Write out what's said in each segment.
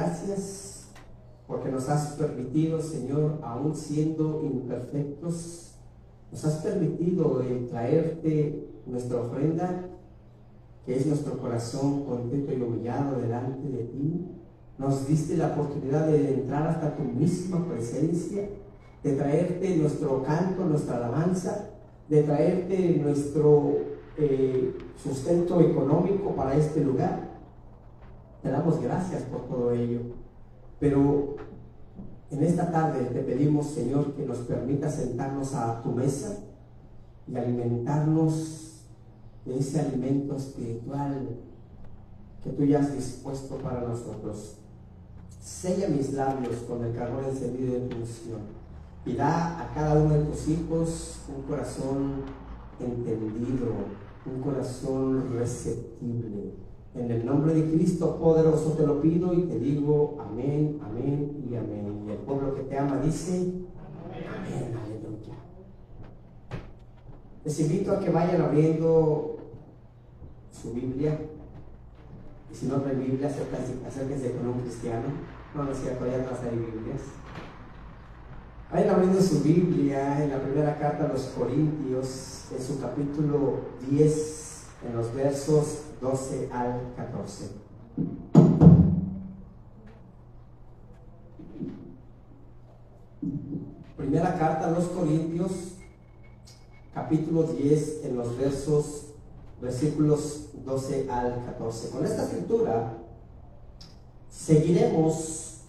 gracias porque nos has permitido, Señor, aún siendo imperfectos, nos has permitido traerte nuestra ofrenda, que es nuestro corazón contento y humillado delante de ti. Nos diste la oportunidad de entrar hasta tu misma presencia, de traerte nuestro canto, nuestra alabanza, de traerte nuestro sustento económico para este lugar. Te damos gracias por todo ello, pero en esta tarde te pedimos, Señor, que nos permita sentarnos a tu mesa y alimentarnos de ese alimento espiritual que tú ya has dispuesto para nosotros. Sella mis labios con el carbón encendido de tu unción y da a cada uno de tus hijos un corazón entendido, un corazón receptible. En el nombre de Cristo poderoso te lo pido y te digo amén, amén y amén. Y el pueblo que te ama dice amén, aleluya. Les invito a que vayan abriendo su Biblia, y si no trae Biblia, acérquense con un cristiano. No es cierto, allá atrás hay Biblias. Vayan abriendo su Biblia en la primera carta a los Corintios, en su capítulo 10, en los versos 12 al 14. Primera carta a los Corintios, capítulo 10, en los versículos 12 al 14. Con esta escritura seguiremos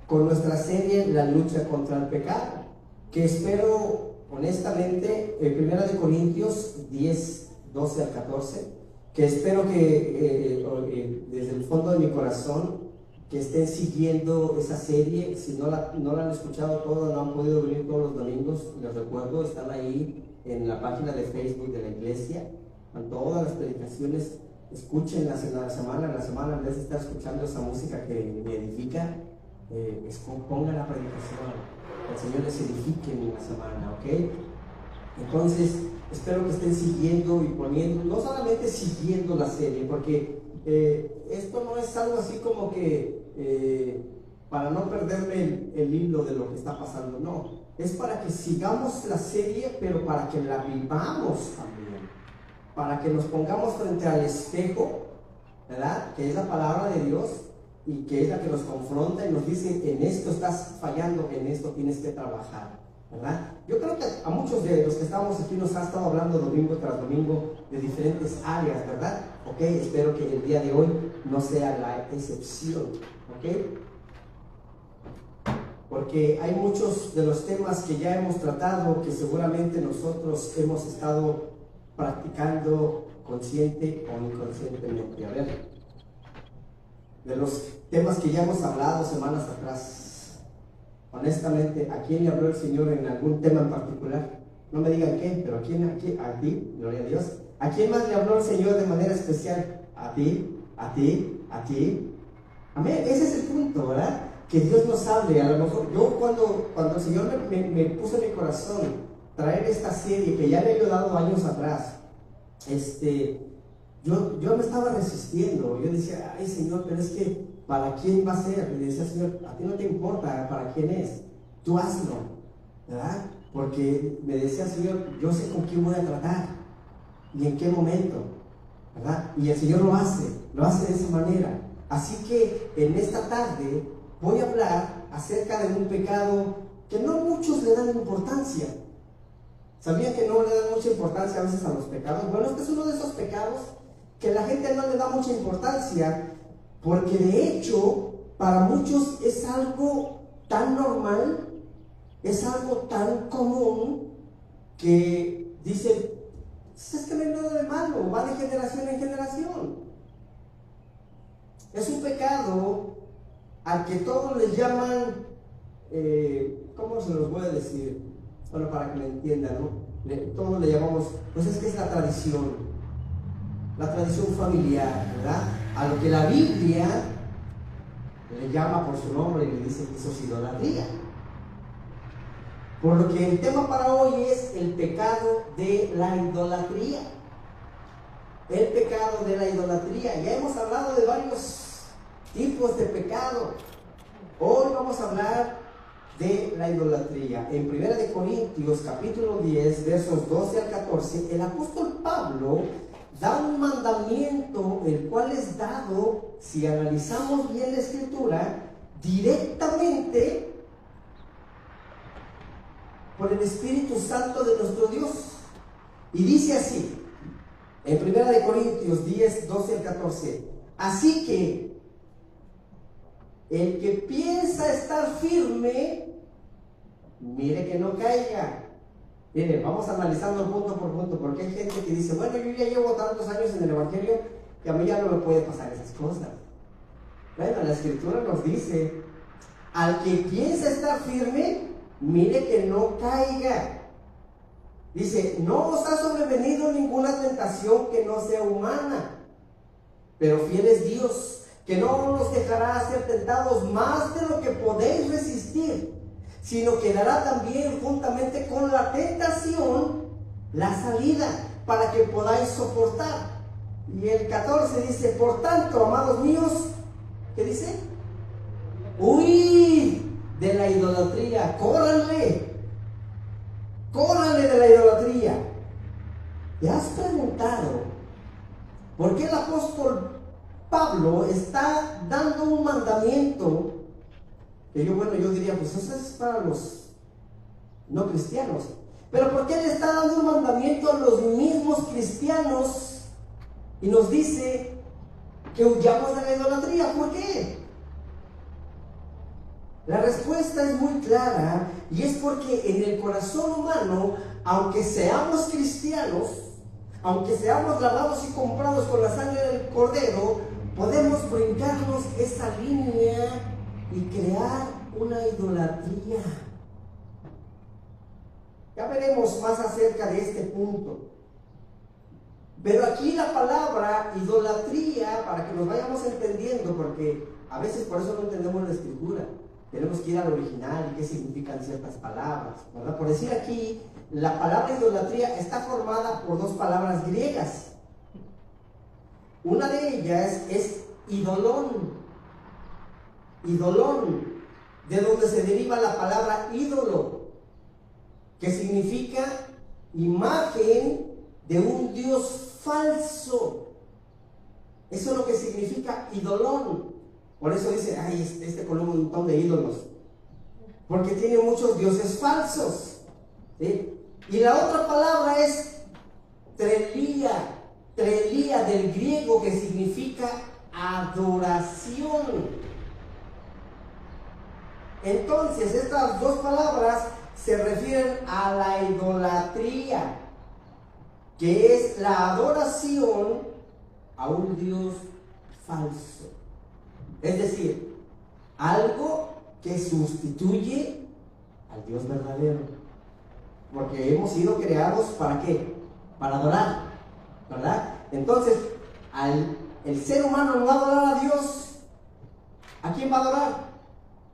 con nuestra serie La lucha contra el pecado, que espero honestamente, Primera de Corintios 10, 12 al 14, que espero que desde el fondo de mi corazón que estén siguiendo esa serie. Si no la han escuchado toda, no han podido venir todos los domingos, les recuerdo, están ahí en la página de Facebook de la iglesia, con todas las predicaciones. Escúchenlas en la semana, en vez de estar escuchando esa música que me edifica, pongan la predicación, el Señor les edifique en la semana, ¿ok? Entonces, espero que estén siguiendo y poniendo, no solamente siguiendo la serie, porque esto no es algo así como que para no perderme el hilo de lo que está pasando, no, es para que sigamos la serie, pero para que la vivamos también, para que nos pongamos frente al espejo, ¿verdad? Que es la palabra de Dios y que es la que nos confronta y nos dice: en esto estás fallando, en esto tienes que trabajar, ¿verdad? Yo creo que a muchos de los que estamos aquí nos ha estado hablando domingo tras domingo de diferentes áreas, ¿verdad? Ok, espero que el día de hoy no sea la excepción, ¿ok? Porque hay muchos de los temas que ya hemos tratado que seguramente nosotros hemos estado practicando consciente o inconscientemente. A ver, de los temas que ya hemos hablado semanas atrás, honestamente, ¿a quién le habló el Señor en algún tema en particular? No me digan qué, pero ¿a quién? A ti, gloria a Dios. ¿A quién más le habló el Señor de manera especial? A ti, a ti, a ti. Amén, ese es el punto, ¿verdad? Que Dios nos hable. A lo mejor yo cuando el Señor me puso en mi corazón traer esta serie que ya le he dado años atrás, yo me estaba resistiendo. Yo decía: ay Señor, pero es que ¿para quién va a ser? Y decía: Señor, a ti no te importa para quién es, tú hazlo, ¿verdad? Porque me decía: Señor, yo sé con quién voy a tratar y en qué momento, ¿verdad? Y el Señor lo hace de esa manera. Así que en esta tarde voy a hablar acerca de un pecado que no muchos le dan importancia. ¿Sabían que no le dan mucha importancia a veces a los pecados? Bueno, este es uno de esos pecados que la gente no le da mucha importancia, porque de hecho para muchos es algo tan normal, es algo tan común, que dicen: es que no hay nada de malo, va de generación en generación. Es un pecado al que todos les llaman, ¿cómo se los voy a decir? Bueno, para que me entiendan, ¿no? Todos le llamamos, pues es que es la tradición familiar, ¿verdad? A lo que la Biblia le llama por su nombre y le dice que eso es idolatría. Por lo que el tema para hoy es el pecado de la idolatría. El pecado de la idolatría. Ya hemos hablado de varios tipos de pecado. Hoy vamos a hablar de la idolatría. En 1 de Corintios capítulo 10 versos 12 al 14, el apóstol Pablo da un mandamiento, el cual es dado, si analizamos bien la escritura, directamente por el Espíritu Santo de nuestro Dios. Y dice así, en 1 de Corintios 10, 12 al 14, así que el que piensa estar firme, mire que no caiga. Mire, vamos analizando punto por punto, porque hay gente que dice, bueno, yo ya llevo tantos años en el Evangelio que a mí ya no me puede pasar esas cosas. Bueno, la Escritura nos dice, al que piensa estar firme, mire que no caiga. Dice, no os ha sobrevenido ninguna tentación que no sea humana, pero fiel es Dios, que no nos dejará ser tentados más de lo que podéis resistir, sino que dará también juntamente con la tentación la salida para que podáis soportar. Y el 14 dice, por tanto, amados míos, ¿qué dice? Huid de la idolatría, córranle de la idolatría. ¿Te has preguntado por qué el apóstol Pablo está dando un mandamiento que yo diría, pues eso es para los no cristianos? Pero ¿por qué le está dando un mandamiento a los mismos cristianos y nos dice que huyamos de la idolatría? ¿Por qué? La respuesta es muy clara, y es porque en el corazón humano, aunque seamos cristianos, aunque seamos lavados y comprados con la sangre del Cordero, podemos brincarnos esa línea y crear una idolatría. Ya veremos más acerca de este punto. Pero aquí la palabra idolatría, para que nos vayamos entendiendo, porque a veces por eso no entendemos la Escritura, tenemos que ir al original y qué significan ciertas palabras, ¿verdad? Por decir aquí, la palabra idolatría está formada por dos palabras griegas. Una de ellas es idolón, de donde se deriva la palabra ídolo, que significa imagen de un Dios falso. Eso es lo que significa idolón. Por eso dice, ay, este con un montón de ídolos, porque tiene muchos dioses falsos, ¿sí? Y la otra palabra es trelía del griego, que significa adoración. Entonces estas dos palabras se refieren a la idolatría, que es la adoración a un Dios falso. Es decir, algo que sustituye al Dios verdadero. Porque hemos sido creados ¿para qué? Para adorar, ¿verdad? Entonces, el ser humano no va a adorar a Dios. ¿A quién va a adorar?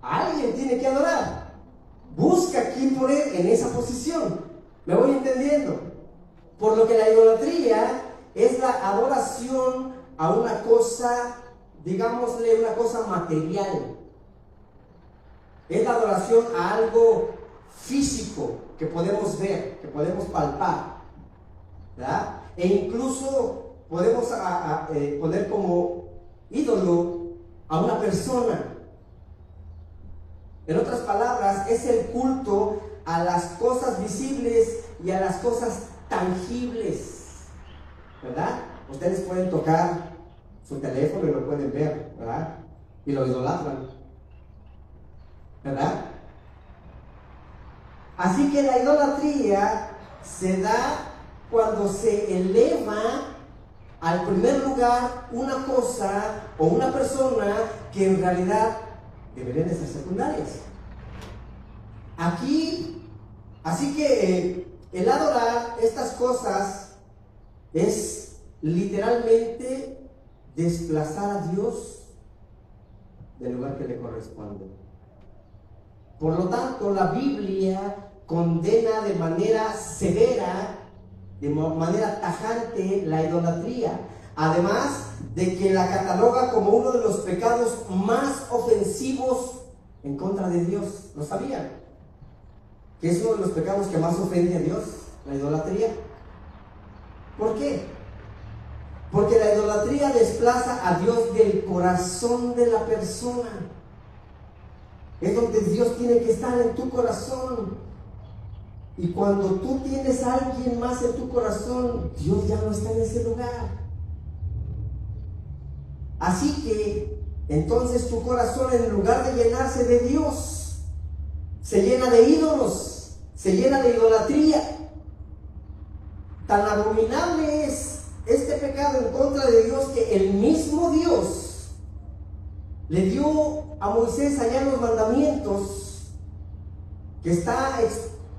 A alguien tiene que adorar. Busca a quién poner en esa posición. ¿Me voy entendiendo? Por lo que la idolatría es la adoración a una cosa, digámosle, una cosa material. Es la adoración a algo físico que podemos ver, que podemos palpar, ¿verdad? E incluso podemos poner como ídolo a una persona. En otras palabras, es el culto a las cosas visibles y a las cosas tangibles, ¿verdad? Ustedes pueden tocar su teléfono y lo pueden ver, ¿verdad? Y lo idolatran, ¿verdad? Así que la idolatría se da cuando se eleva al primer lugar una cosa o una persona que en realidad deberían de ser secundarias. Aquí, así que el adorar estas cosas es literalmente desplazar a Dios del lugar que le corresponde. Por lo tanto, la Biblia condena de manera severa, de manera tajante, la idolatría. Además de que la cataloga como uno de los pecados más ofensivos en contra de Dios. ¿Lo sabían? Que es uno de los pecados que más ofende a Dios, la idolatría. ¿Por qué? Porque la idolatría desplaza a Dios del corazón de la persona. Es donde Dios tiene que estar, en tu corazón. Y cuando tú tienes a alguien más en tu corazón, Dios ya no está en ese lugar. Así que, entonces tu corazón, en lugar de llenarse de Dios, se llena de ídolos, se llena de idolatría. Tan abominable es este pecado en contra de Dios que el mismo Dios le dio a Moisés allá en los mandamientos, que está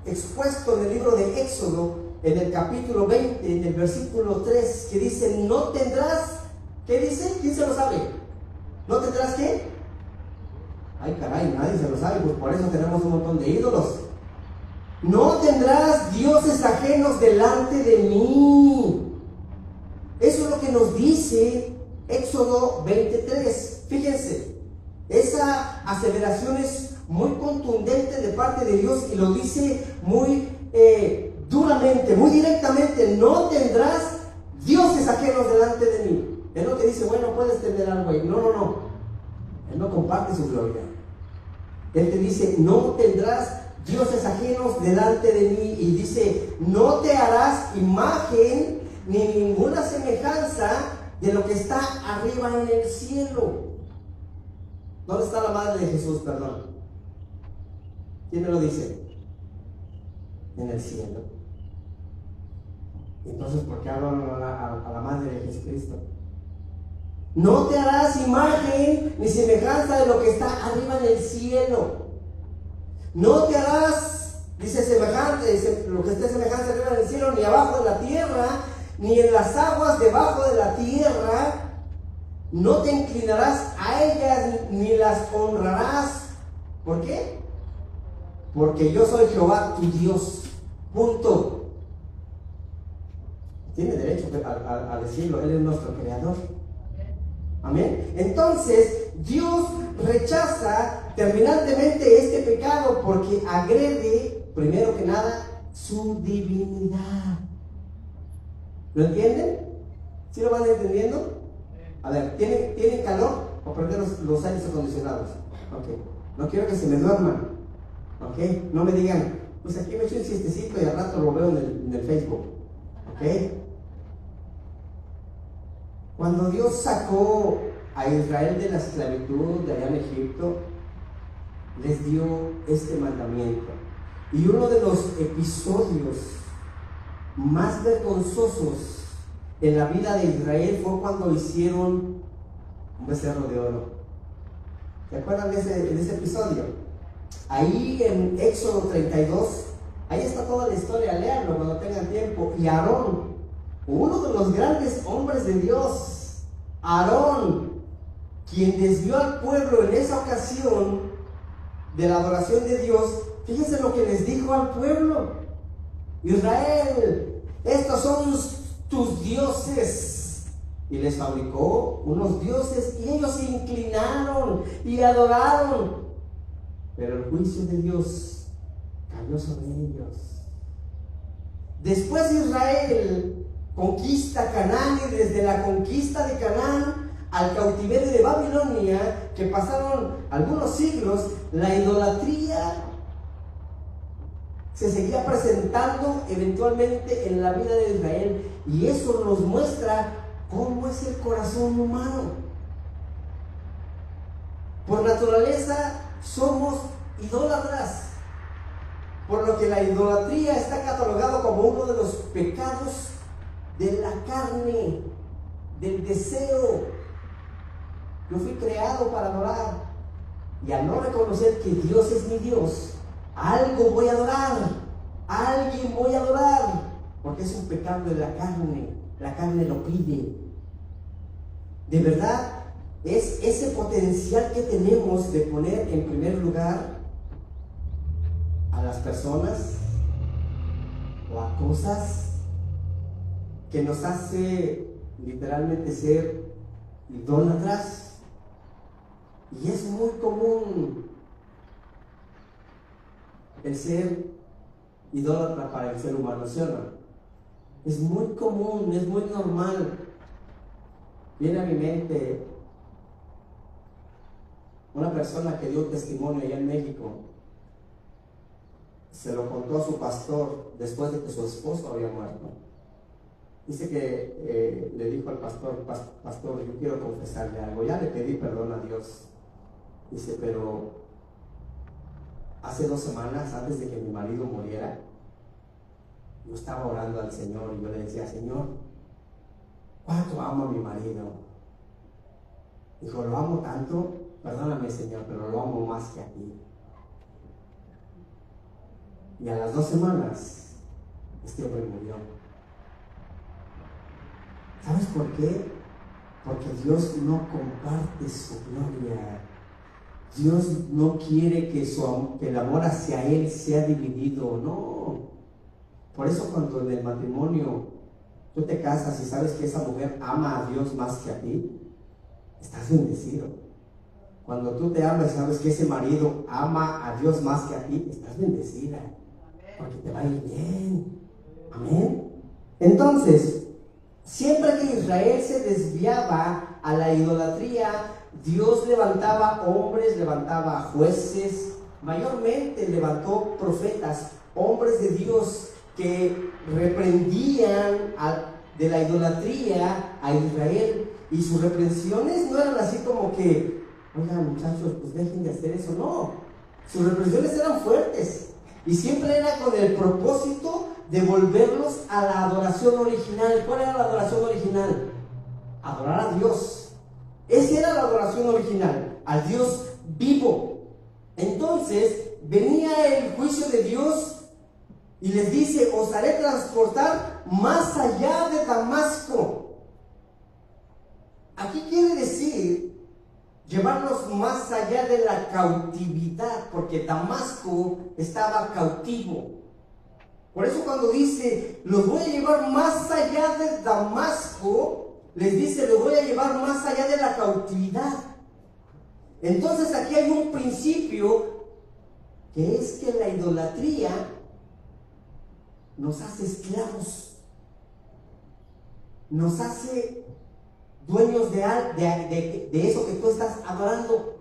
expuesto en el libro de Éxodo, en el capítulo 20, en el versículo 3, que dice: no tendrás, ¿qué dice? ¿Quién se lo sabe? ¿No tendrás qué? Ay, caray, nadie se lo sabe, pues por eso tenemos un montón de ídolos. No tendrás dioses ajenos delante de mí. Eso es lo que nos dice Éxodo 23. Fíjense, esa aseveración es muy contundente de parte de Dios y lo dice muy duramente, muy directamente: no tendrás dioses ajenos delante de mí. Él no te dice, bueno, puedes tener algo ahí. No, no, no. Él no comparte su gloria. Él te dice, no tendrás dioses ajenos delante de mí. Y dice, no te harás imagen ni ninguna semejanza de lo que está arriba en el cielo. ¿Dónde está la madre de Jesús? Perdón. ¿Quién me lo dice? En el cielo. Entonces, ¿por qué hablan a la madre de Jesucristo? No te harás imagen ni semejanza de lo que está arriba en el cielo. No te harás, dice, semejante, lo que esté semejante arriba en el cielo, ni abajo de la tierra, ni en las aguas debajo de la tierra. No te inclinarás a ellas ni las honrarás. ¿Por qué? Porque yo soy Jehová tu Dios. Punto. Tiene derecho a decirlo. Él es nuestro creador. Amén. Entonces, Dios rechaza terminantemente este pecado porque agrede, primero que nada, su divinidad. ¿Lo entienden? ¿Sí lo van entendiendo? A ver, ¿tienen calor o prender los aires acondicionados? Ok. No quiero que se me duerman. Ok. No me digan, pues aquí me echo un siestecito y al rato lo veo en el Facebook. Ok. Cuando Dios sacó a Israel de la esclavitud de allá en Egipto, les dio este mandamiento. Y uno de los episodios más vergonzosos en la vida de Israel fue cuando hicieron un becerro de oro. ¿Se acuerdan de ese episodio? Ahí en Éxodo 32, ahí está toda la historia, léanlo cuando tengan tiempo. Y Aarón, uno de los grandes hombres de Dios, Aarón, quien desvió al pueblo en esa ocasión de la adoración de Dios, fíjense lo que les dijo al pueblo: Israel, estos son tus dioses. Y les fabricó unos dioses y ellos se inclinaron y adoraron. Pero el juicio de Dios cayó sobre ellos. Después Israel conquista Canaán, y desde la conquista de Canaán al cautiverio de Babilonia, que pasaron algunos siglos, la idolatría se seguía presentando eventualmente en la vida de Israel. Y eso nos muestra cómo es el corazón humano. Por naturaleza somos idólatras, por lo que la idolatría está catalogado como uno de los pecados de la carne, del deseo. Yo fui creado para adorar, y al no reconocer que Dios es mi Dios, algo voy a adorar, a alguien voy a adorar, porque es un pecado de la carne lo pide. De verdad, es ese potencial que tenemos de poner en primer lugar a las personas o a cosas que nos hace literalmente ser idólatras. Y es muy común el ser idólatra para el ser humano, ¿sí o no? Es muy común, es muy normal. Viene a mi mente una persona que dio un testimonio allá en México. Se lo contó a su pastor después de que su esposo había muerto. Dice que le dijo al pastor, pastor, yo quiero confesarle algo. Ya le pedí perdón a Dios. Dice, pero hace 2 semanas, antes de que mi marido muriera, yo estaba orando al Señor y yo le decía, Señor, ¿cuánto amo a mi marido? Dijo, lo amo tanto, perdóname, Señor, pero lo amo más que a ti. Y a las 2 semanas, este hombre murió. ¿Sabes por qué? Porque Dios no comparte su gloria. Dios no quiere que el amor hacia Él sea dividido, no. Por eso cuando en el matrimonio tú te casas y sabes que esa mujer ama a Dios más que a ti, estás bendecido. Cuando tú te amas y sabes que ese marido ama a Dios más que a ti, estás bendecida, porque te va a ir bien. Amén. Entonces, siempre que Israel se desviaba a la idolatría, Dios levantaba hombres, levantaba jueces, mayormente levantó profetas, hombres de Dios que reprendían de la idolatría a Israel. Y sus reprensiones no eran así como que, oigan muchachos, pues dejen de hacer eso, no. Sus reprensiones eran fuertes y siempre era con el propósito de volverlos a la adoración original. ¿Cuál era la adoración original? Adorar a Dios. Esa era la adoración original, al Dios vivo. Entonces venía el juicio de Dios y les dice, os haré transportar más allá de Damasco. Aquí quiere decir llevarlos más allá de la cautividad, porque Damasco estaba cautivo. Por eso cuando dice, los voy a llevar más allá de Damasco, les dice, los voy a llevar más allá de la cautividad. Entonces aquí hay un principio, que es que la idolatría nos hace esclavos, nos hace dueños de eso que tú estás adorando.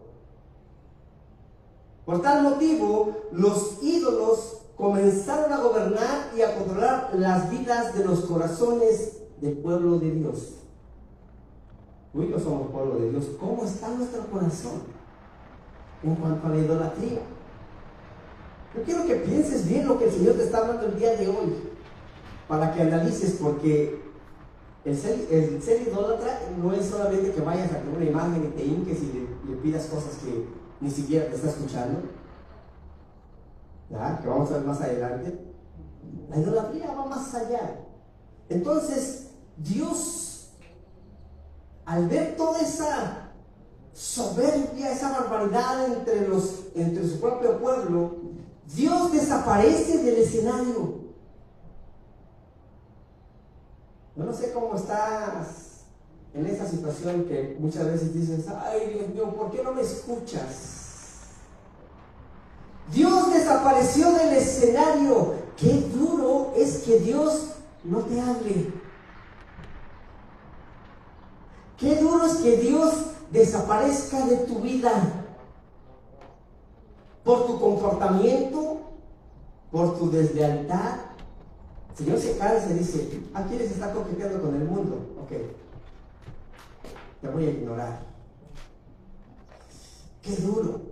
Por tal motivo, los ídolos comenzaron a gobernar y a controlar las vidas de los corazones del pueblo de Dios. Tú y yo somos pueblo de Dios. ¿Cómo está nuestro corazón en cuanto a la idolatría? Yo quiero que pienses bien lo que el Señor te está hablando el día de hoy, para que analices, porque el ser idólatra no es solamente que vayas a una imagen y te hinques y le pidas cosas que ni siquiera te está escuchando, ¿ya? Que vamos a ver más adelante. La idolatría va más allá. Entonces, Dios, al ver toda esa soberbia, esa barbaridad entre su propio pueblo, Dios desaparece del escenario. Yo no sé cómo estás en esa situación que muchas veces dices, ay Dios mío, ¿por qué no me escuchas? Dios desapareció del escenario. Qué duro es que Dios no te hable. Qué duro es que Dios desaparezca de tu vida por tu comportamiento, por tu deslealtad. El Señor se cansa y dice, ¿quieres estar coqueteando con el mundo? Ok, te voy a ignorar. Qué duro.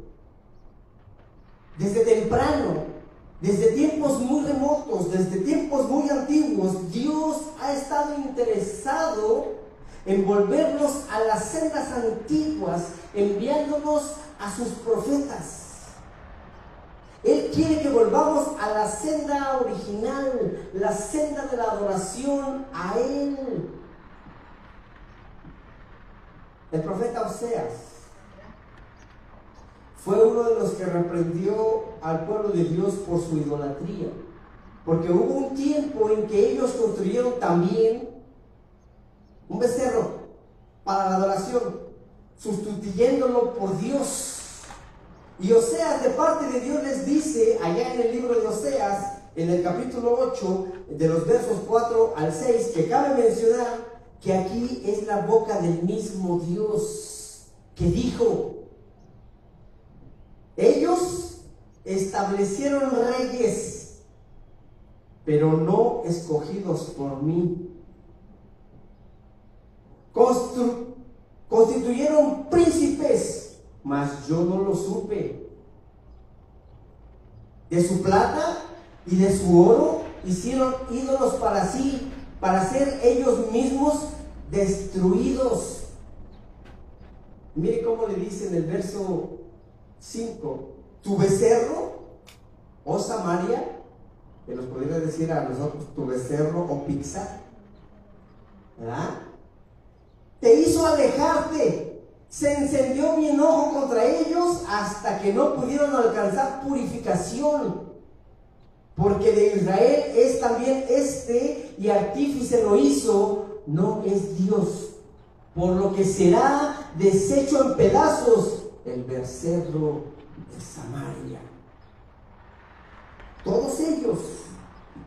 Desde temprano, desde tiempos muy remotos, desde tiempos muy antiguos, Dios ha estado interesado en volvernos a las sendas antiguas, enviándonos a sus profetas. Él quiere que volvamos a la senda original, la senda de la adoración a Él. El profeta Oseas fue uno de los que reprendió al pueblo de Dios por su idolatría, porque hubo un tiempo en que ellos construyeron también un becerro para la adoración, sustituyéndolo por Dios. Y Oseas, de parte de Dios, les dice allá en el libro de Oseas, en el capítulo 8, de los versos 4 al 6, que cabe mencionar que aquí es la boca del mismo Dios que dijo: ellos establecieron reyes, pero no escogidos por mí. Constituyeron príncipes, mas yo no lo supe. De su plata y de su oro hicieron ídolos para sí, para ser ellos mismos destruidos. Mire cómo le dice en el verso 5: tu becerro, oh Samaria, que nos podría decir a nosotros tu becerro o pizza, ¿verdad? Te hizo alejarte, se encendió mi enojo contra ellos hasta que no pudieron alcanzar purificación. Porque de Israel es también y artífice lo hizo, no es Dios, por lo que será deshecho en pedazos el becerro de Samaria. Todos ellos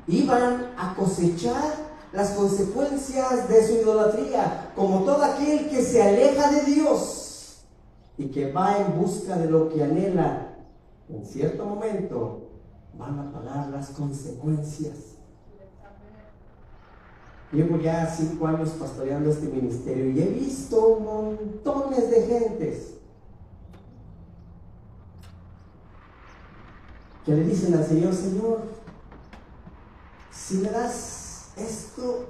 iban a cosechar las consecuencias de su idolatría, como todo aquel que se aleja de Dios y que va en busca de lo que anhela. En cierto momento van a pagar las consecuencias. Llevo ya 5 años pastoreando este ministerio y he visto montones de gentes que le dicen al Señor: Señor, si me das esto,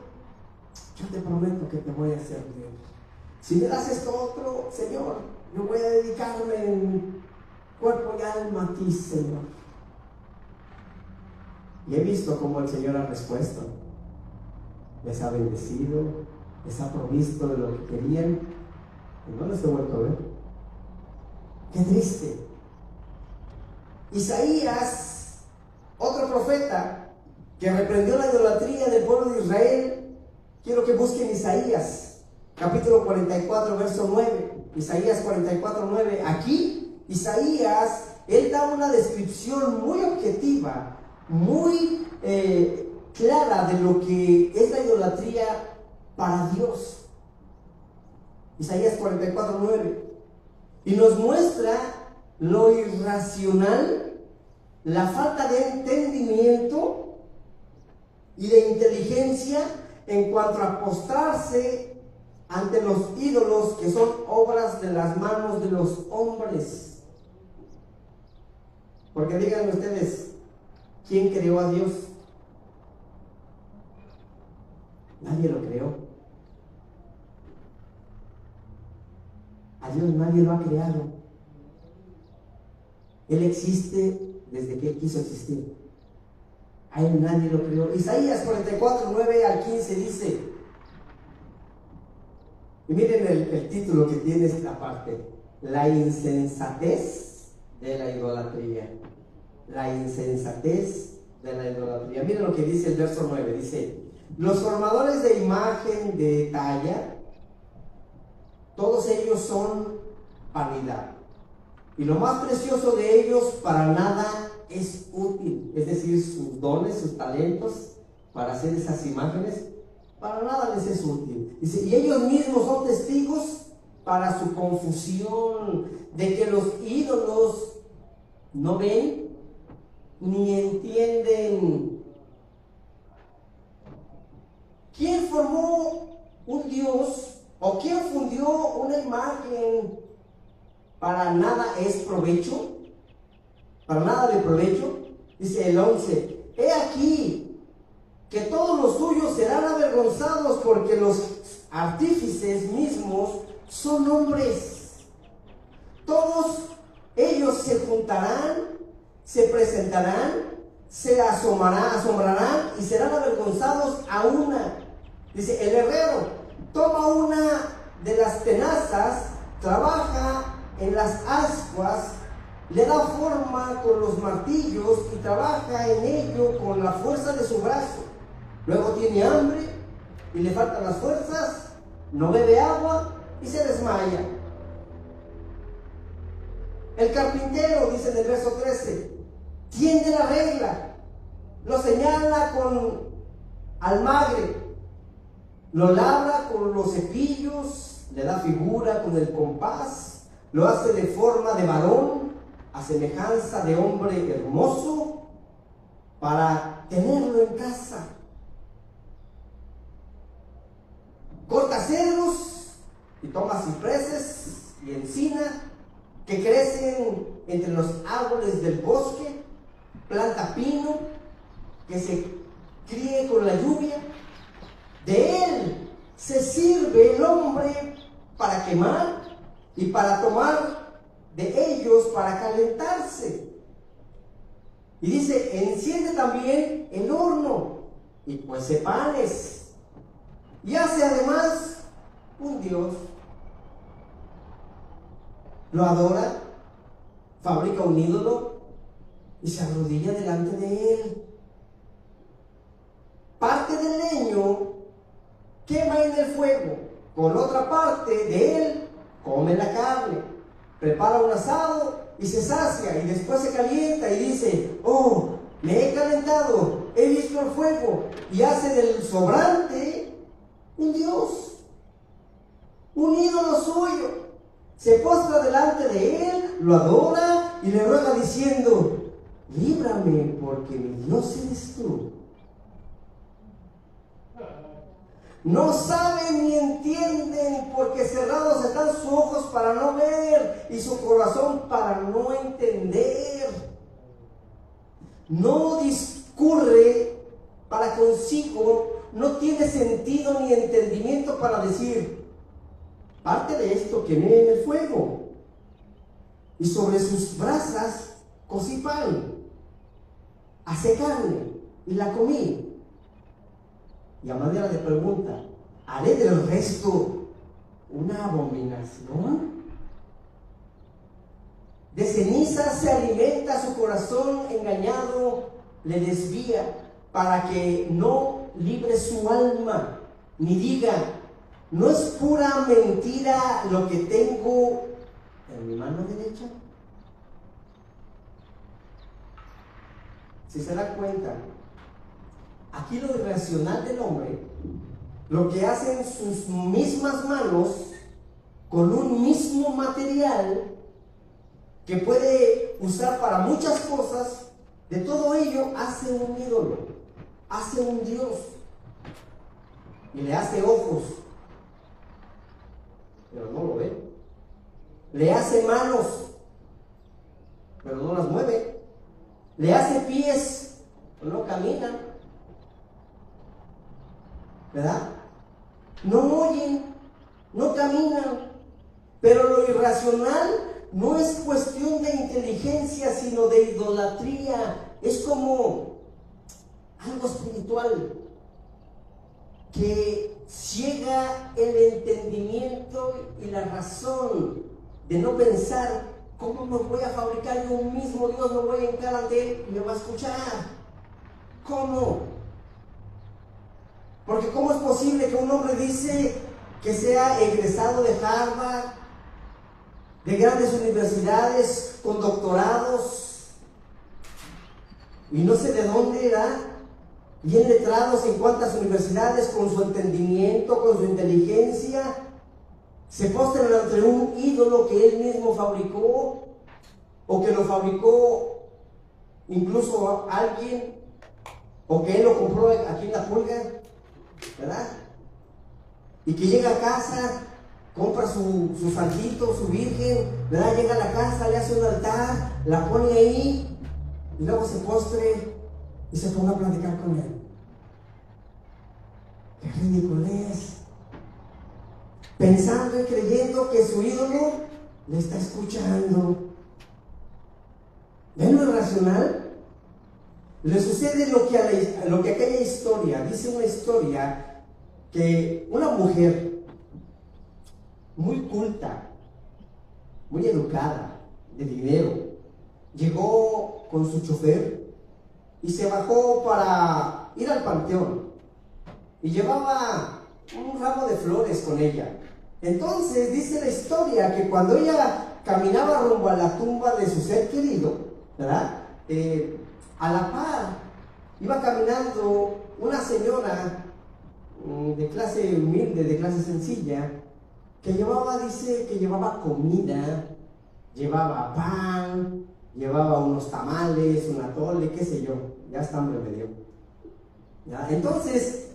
yo te prometo que te voy a servir. Si me das esto otro, Señor, yo voy a dedicarme en cuerpo y alma a ti, Señor. Y he visto cómo el Señor ha respuesto. Les ha bendecido, les ha provisto de lo que querían, y no les he vuelto a ver. ¡Qué triste! Isaías, otro profeta que reprendió la idolatría del pueblo de Israel. Quiero que busquen Isaías, capítulo 44, verso 9. Isaías 44, 9. Aquí, Isaías, él da una descripción muy objetiva, muy clara de lo que es la idolatría para Dios. Isaías 44, 9. Y nos muestra lo irracional, la falta de entendimiento y de inteligencia en cuanto a postrarse ante los ídolos que son obras de las manos de los hombres. Porque díganme ustedes, ¿quién creó a Dios? Nadie lo creó. A Dios nadie lo ha creado. Él existe desde que Él quiso existir. A Él nadie lo creó. Isaías 44, 9 al 15 dice, y miren el título que tiene esta parte: la insensatez de la idolatría. La insensatez de la idolatría. Miren lo que dice el verso 9. Dice: los formadores de imagen de talla, todos ellos son vanidad, y lo más precioso de ellos para nada es útil. Es decir, sus dones, sus talentos para hacer esas imágenes, para nada les es útil. Dice, y ellos mismos son testigos para su confusión de que los ídolos no ven ni entienden. ¿Quién formó un Dios o quién fundió una imagen? Para nada es provecho, para nada de provecho. Dice el 11: he aquí que todos los suyos serán avergonzados, porque los artífices mismos son hombres. Todos ellos se juntarán, se presentarán, se asombrarán y serán avergonzados a una. Dice, el herrero toma una de las tenazas, trabaja en las ascuas, le da forma con los martillos y trabaja en ello con la fuerza de su brazo. Luego tiene hambre y le faltan las fuerzas, no bebe agua y se desmaya. El carpintero, dice en el verso 13, tiende la regla, lo señala con almagre, lo labra con los cepillos, le da figura con el compás, lo hace de forma de varón, a semejanza de hombre hermoso, para tenerlo en casa. Corta cedros y toma cipreses y encina que crecen entre los árboles del bosque, planta pino que se críe con la lluvia. De él se sirve el hombre para quemar y para tomar de ellos para calentarse. Y dice, enciende también el horno y cuece panes. Y hace además un dios. Lo adora, fabrica un ídolo y se arrodilla delante de él. Parte del leño quema en el fuego, con otra parte de él come la carne, prepara un asado y se sacia, y después se calienta y dice, oh, me he calentado, he visto el fuego, y hace del sobrante un dios, un ídolo suyo. Se postra delante de él, lo adora y le ruega diciendo, líbrame porque mi Dios eres tú. No saben ni entienden porque cerrados están sus ojos para no ver y su corazón para no entender. No discurre para consigo, no tiene sentido ni entendimiento para decir, parte de esto quemé en el fuego y sobre sus brasas cocí pan, asé carne y la comí. Y a manera de pregunta, ¿haré del resto una abominación? De ceniza se alimenta su corazón engañado, le desvía para que no libre su alma, ni diga, ¿no es pura mentira lo que tengo en mi mano derecha? Si se da cuenta, aquí lo irracional del hombre, lo que hacen sus mismas manos con un mismo material que puede usar para muchas cosas, de todo ello hace un ídolo, hace un dios y le hace ojos, pero no lo ve. Le hace manos, pero no las mueve. Le hace pies, pero no caminan. ¿Verdad? No oyen, no caminan, pero lo irracional no es cuestión de inteligencia, sino de idolatría. Es como algo espiritual que ciega el entendimiento y la razón de no pensar, ¿cómo me voy a fabricar yo un mismo Dios? Me voy a hincar ante él y me va a escuchar. ¿Cómo? Porque ¿cómo es posible que un hombre dice que sea egresado de Harvard, de grandes universidades, con doctorados, y no sé de dónde era, bien letrados en cuantas universidades, con su entendimiento, con su inteligencia, se postran ante un ídolo que él mismo fabricó, o que lo fabricó incluso alguien, o que él lo compró aquí en la pulga, ¿verdad? Y que llega a casa, compra su santito, su virgen, ¿verdad? Llega a la casa, le hace un altar, la pone ahí, y luego se postre y se ponga a platicar con él. ¡Qué ridículo es! Pensando y creyendo que su ídolo le está escuchando. ¿Ven lo irracional? Le sucede lo que aquella historia, dice una historia que una mujer muy culta, muy educada, de dinero, llegó con su chofer y se bajó para ir al panteón y llevaba un ramo de flores con ella. Entonces dice la historia que cuando ella caminaba rumbo a la tumba de su ser querido, ¿verdad? A la par iba caminando una señora de clase humilde, de clase sencilla, que llevaba, dice, que llevaba comida, llevaba pan, llevaba unos tamales, un atole, qué sé yo, ya hasta hambre me dio. ¿Ya? Entonces,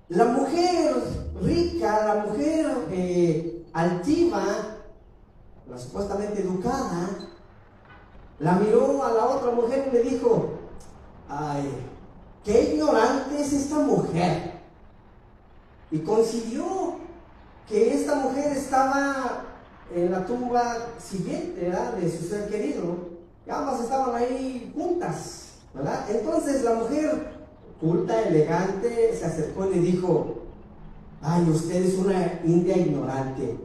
la mujer rica, la mujer altiva, la supuestamente educada, la miró a la otra mujer y le dijo: ay, qué ignorante es esta mujer. Y coincidió que esta mujer estaba en la tumba siguiente, ¿verdad?, de su ser querido, y ambas estaban ahí juntas, ¿verdad? Entonces la mujer culta, elegante, se acercó y le dijo: ay, usted es una india ignorante.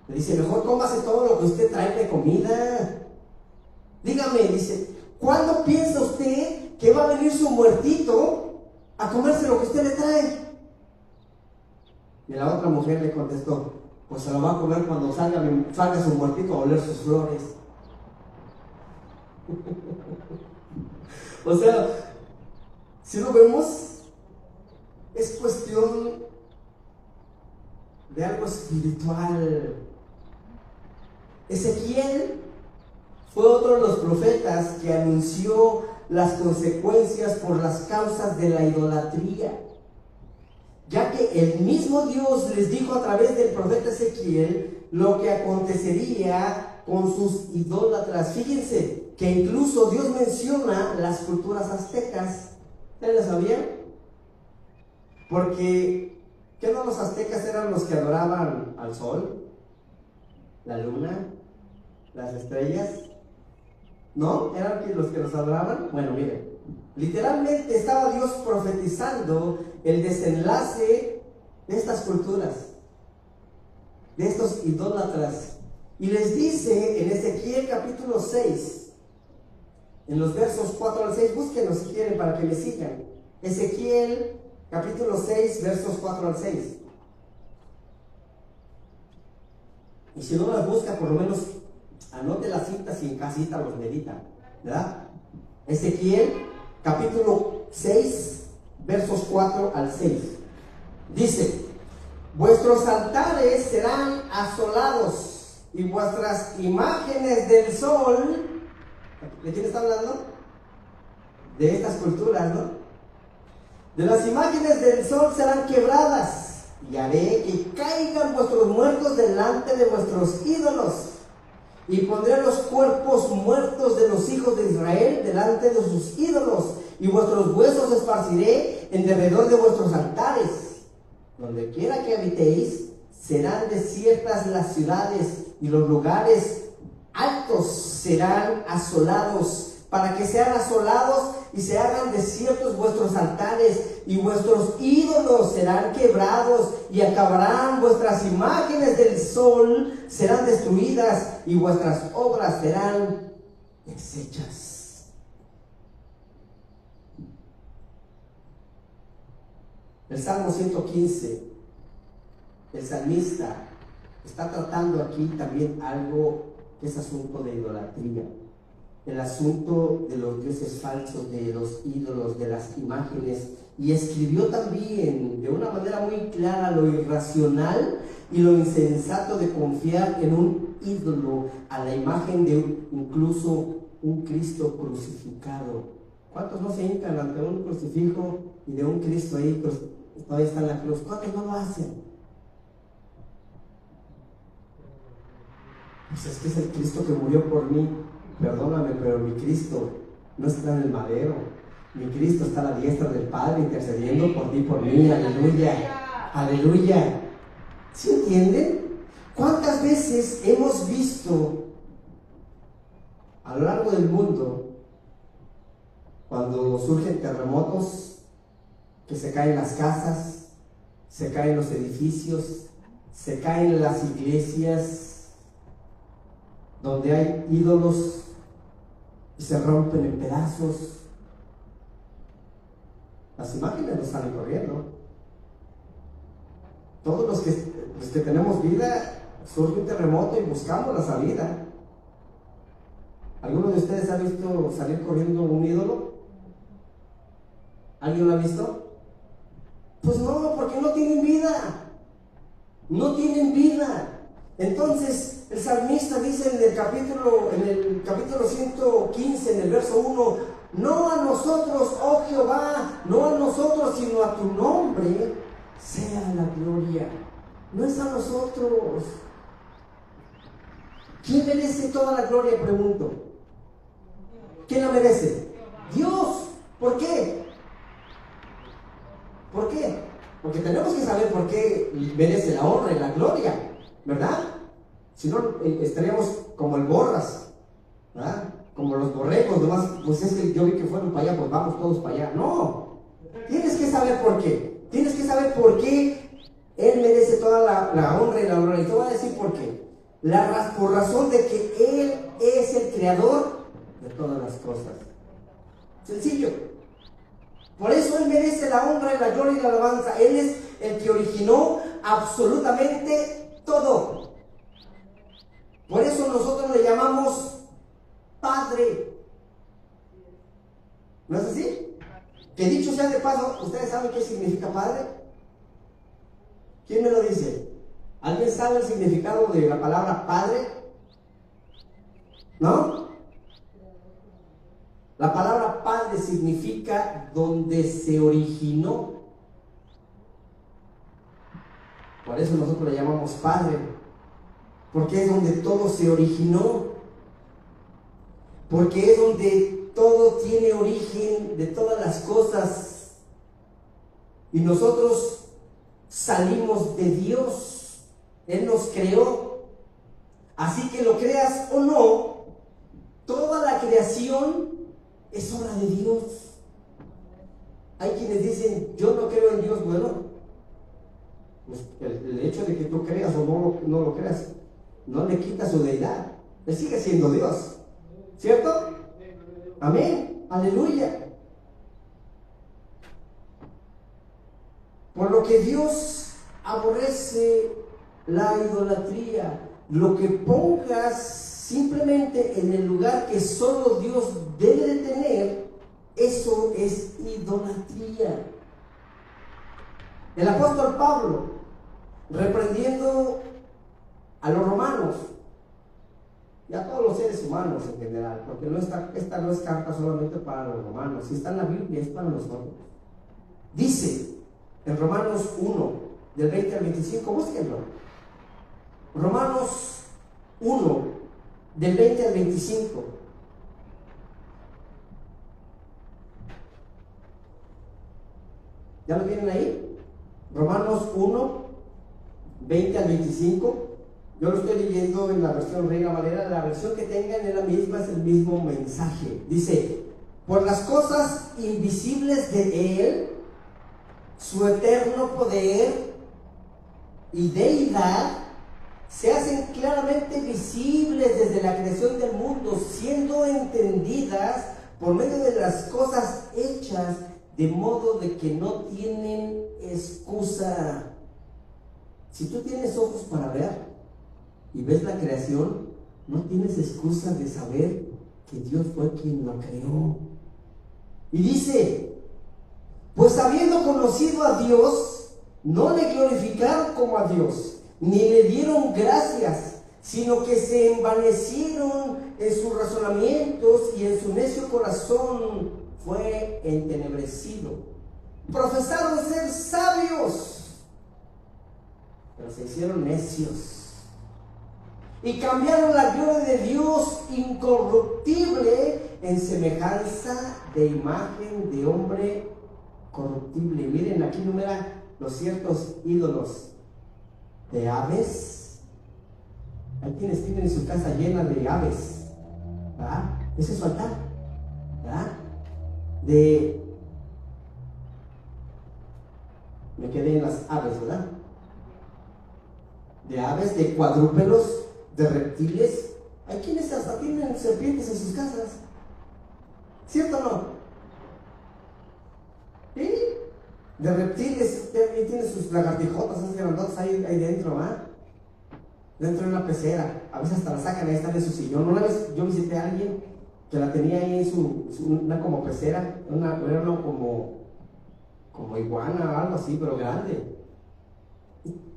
Le dice: mejor cómase todo lo que usted trae de comida. Dígame, dice, ¿cuándo piensa usted que va a venir su muertito a comerse lo que usted le trae? Y la otra mujer le contestó: pues se lo va a comer cuando salga su muertito a oler sus flores. O sea, si lo vemos, es cuestión de algo espiritual. Ezequiel fue otro de los profetas que anunció las consecuencias por las causas de la idolatría, ya que el mismo Dios les dijo a través del profeta Ezequiel lo que acontecería con sus idólatras. Fíjense que incluso Dios menciona las culturas aztecas. ¿Ustedes lo sabían? Porque, ¿qué no los aztecas eran los que adoraban al sol, la luna, las estrellas? ¿No? ¿Eran los que los adoraban? Bueno, miren, literalmente estaba Dios profetizando el desenlace de estas culturas, de estos idólatras. Y les dice en Ezequiel capítulo 6, en los versos 4 al 6, búsquenlos si quieren para que me sigan. Ezequiel capítulo 6, versos 4 al 6. Y si no las busca, por lo menos anote las citas y en casita los medita, ¿verdad? Ezequiel capítulo 6, versos 4 al 6. Dice: vuestros altares serán asolados y vuestras imágenes del sol. ¿De quién está hablando? De estas culturas, ¿no? De las imágenes del sol serán quebradas, y haré que caigan vuestros muertos delante de vuestros ídolos, y pondré los cuerpos muertos de los hijos de Israel delante de sus ídolos, y vuestros huesos esparciré en derredor de vuestros altares. Donde quiera que habitéis, serán desiertas las ciudades, y los lugares altos serán asolados, para que sean asolados y se hagan desiertos vuestros altares, y vuestros ídolos serán quebrados, y acabarán vuestras imágenes del sol, serán destruidas, y vuestras obras serán deshechas. El Salmo 115, el salmista está tratando aquí también algo que es asunto de idolatría, el asunto de los dioses falsos, de los ídolos, de las imágenes, y escribió también de una manera muy clara lo irracional y lo insensato de confiar en un ídolo, a la imagen de incluso un Cristo crucificado. ¿Cuántos no se hincan ante un crucifijo y de un Cristo ahí, pues todavía está en la cruz? ¿Cuántos no lo hacen? Pues es que es el Cristo que murió por mí. Perdóname, pero mi Cristo no está en el madero. Mi Cristo está a la diestra del Padre intercediendo por ti y por mí. Aleluya, aleluya. ¿Sí entienden? ¿Cuántas veces hemos visto a lo largo del mundo, cuando surgen terremotos, que se caen las casas, se caen los edificios, se caen las iglesias, donde hay ídolos y se rompen en pedazos? Las imágenes no salen corriendo. Todos los que tenemos vida, surge un terremoto y buscamos la salida. ¿Alguno de ustedes ha visto salir corriendo un ídolo? ¿Alguien lo ha visto? Pues no, porque no tienen vida. No tienen vida. Entonces el salmista dice en el capítulo 115, en el verso 1: no a nosotros, oh Jehová, no a nosotros, sino a tu nombre sea la gloria. No es a nosotros. ¿Quién merece toda la gloria? Pregunto. ¿Quién la merece? Dios. ¿Por qué? ¿Por qué? Porque tenemos que saber por qué merece la honra y la gloria, ¿verdad? Si no, estaríamos como el borras, ¿verdad? Como los borregos, nomás, pues es que yo vi que fueron para allá, pues vamos todos para allá. No, tienes que saber por qué. Tienes que saber por qué Él merece toda la honra y la gloria. Y te voy a decir por qué. Por razón de que Él es el creador de todas las cosas. Sencillo. Por eso Él merece la honra y la gloria y la alabanza. Él es el que originó absolutamente todo. Por eso nosotros le llamamos Padre. ¿No es así? Que dicho sea de paso, ¿ustedes saben qué significa Padre? ¿Quién me lo dice? ¿Alguien sabe el significado de la palabra Padre? ¿No? La palabra Padre significa donde se originó. Por eso nosotros le llamamos Padre, porque es donde todo se originó, porque es donde todo tiene origen de todas las cosas, y nosotros salimos de Dios. Él nos creó. Así que lo creas o no, toda la creación es obra de Dios. Hay quienes dicen, yo no creo en Dios. Bueno, pues el hecho de que tú creas o no lo creas no le quita su deidad. Él sigue siendo Dios, ¿cierto? Amén, aleluya. Por lo que Dios aborrece la idolatría. Lo que pongas simplemente en el lugar que solo Dios debe de tener, eso es idolatría. El apóstol Pablo, reprendiendo a los romanos y a todos los seres humanos en general, porque esta no es carta solamente para los romanos, si está en la Biblia es para nosotros. Dice en Romanos 1, del 20 al 25, búsquenlo. Romanos 1, del 20 al 25. ¿Ya lo tienen ahí? Romanos 1, 20 al 25. Yo lo estoy leyendo en la versión Reina Valera. La versión que tengan es la misma, es el mismo mensaje. Dice: por las cosas invisibles de Él, su eterno poder y deidad se hacen claramente visibles desde la creación del mundo, siendo entendidas por medio de las cosas hechas, de modo de que no tienen excusa. Si tú tienes ojos para ver y ves la creación, no tienes excusa de saber que Dios fue quien lo creó. Y dice: pues habiendo conocido a Dios, no le glorificaron como a Dios, ni le dieron gracias, sino que se envanecieron en sus razonamientos, y en su necio corazón fue entenebrecido. Profesaron ser sabios, pero se hicieron necios, y cambiaron la gloria de Dios incorruptible en semejanza de imagen de hombre corruptible. Miren, aquí numera los ciertos ídolos de aves. Hay quienes tienen su casa llena de aves, ¿verdad? Ese es su altar, ¿verdad? Me quedé en las aves, ¿verdad? De aves, de cuadrúpedos, de reptiles. Hay quienes hasta tienen serpientes en sus casas, ¿cierto o no? ¿Sí? de reptiles, y tiene sus lagartijotas, esas grandotas ahí dentro, ¿va? Dentro de una pecera. A veces hasta la sacan, ahí están en su sillón. Una vez yo visité a alguien que la tenía ahí en una como pecera, era como iguana o algo así, pero grande.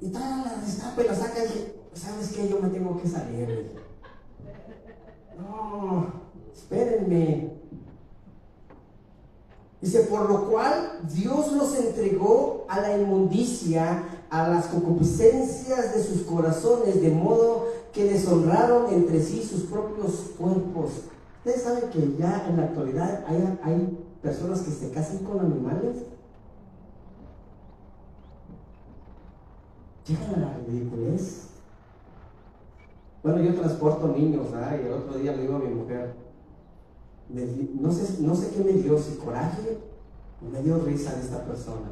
Y toda la destapa y la saca y dije, ¿sabes qué? Yo me tengo que salir. Dije, no, espérenme. Dice, por lo cual Dios los entregó a la inmundicia, a las concupiscencias de sus corazones, de modo que deshonraron entre sí sus propios cuerpos. Ustedes saben que ya en la actualidad hay personas que se casan con animales. Llegan a la ridiculez. Bueno, yo transporto niños, ¿verdad? Y el otro día le digo a mi mujer, no sé qué me dio, si coraje o me dio risa de esta persona.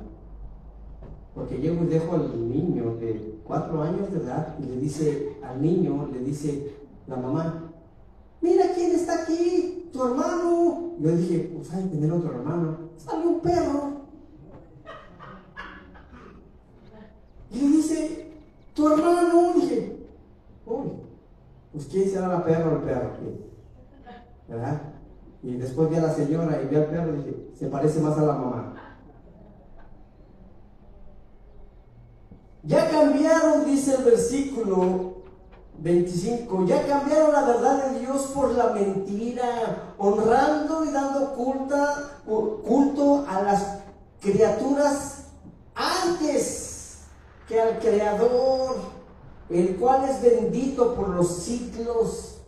Porque llego y dejo al niño de 4 años de edad y le dice al niño, le dice la mamá, mira quién está aquí, tu hermano. Yo dije, pues hay que tener otro hermano. Sale un perro. Y le dice, tu hermano. Dije, uy, pues quién será la perra o el perro, ¿verdad? Y después vi a la señora y vi al perro y dije, se parece más a la mamá. Ya cambiaron, dice el versículo 25, ya cambiaron la verdad de Dios por la mentira, honrando y dando culto a las criaturas antes que al Creador, el cual es bendito por los siglos.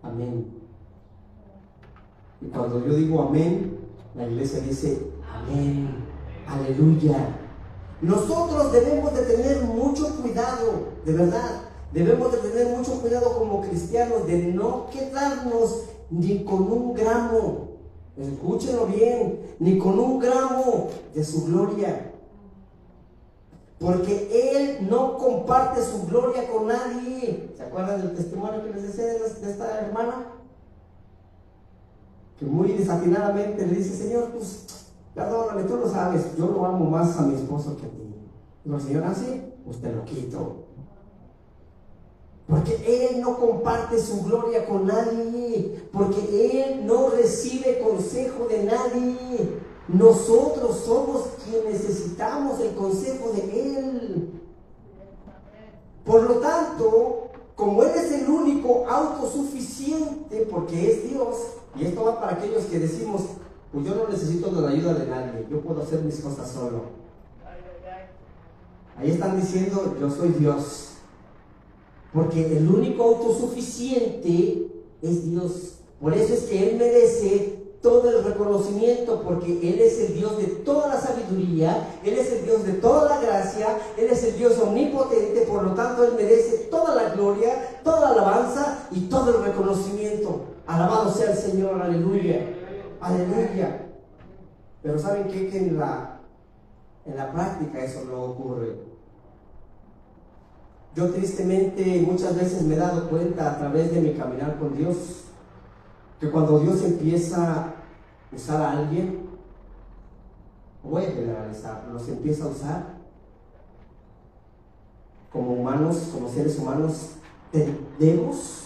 Amén. Y cuando yo digo amén, la iglesia dice amén, aleluya. Nosotros debemos de tener mucho cuidado, de verdad, debemos de tener mucho cuidado como cristianos de no quedarnos ni con un gramo, escúchenlo bien, ni con un gramo de su gloria. Porque Él no comparte su gloria con nadie. ¿Se acuerdan del testimonio que les decía de esta hermana? Que muy desatinadamente le dice, Señor, pues perdóname, tú lo sabes, yo lo amo más a mi esposo que a ti. Digo, el Señor, así, pues te lo quito. Porque Él no comparte su gloria con nadie, porque Él no recibe consejo de nadie. Nosotros somos quienes necesitamos el consejo de Él. Por lo tanto, como Él es el único autosuficiente, porque es Dios, y esto va para aquellos que decimos, pues yo no necesito de la ayuda de nadie, yo puedo hacer mis cosas solo. Ahí están diciendo, yo soy Dios. Porque el único autosuficiente es Dios. Por eso es que Él merece todo el reconocimiento, porque Él es el Dios de toda la sabiduría, Él es el Dios de toda la gracia, Él es el Dios omnipotente, por lo tanto Él merece toda la gloria, toda la alabanza y todo el reconocimiento. Alabado sea el Señor, aleluya, aleluya. Pero ¿saben qué? Que en la práctica eso no ocurre. Yo tristemente muchas veces me he dado cuenta a través de mi caminar con Dios, que cuando Dios empieza a usar a alguien, voy a generalizar, los empieza a usar como humanos, como seres humanos, tendemos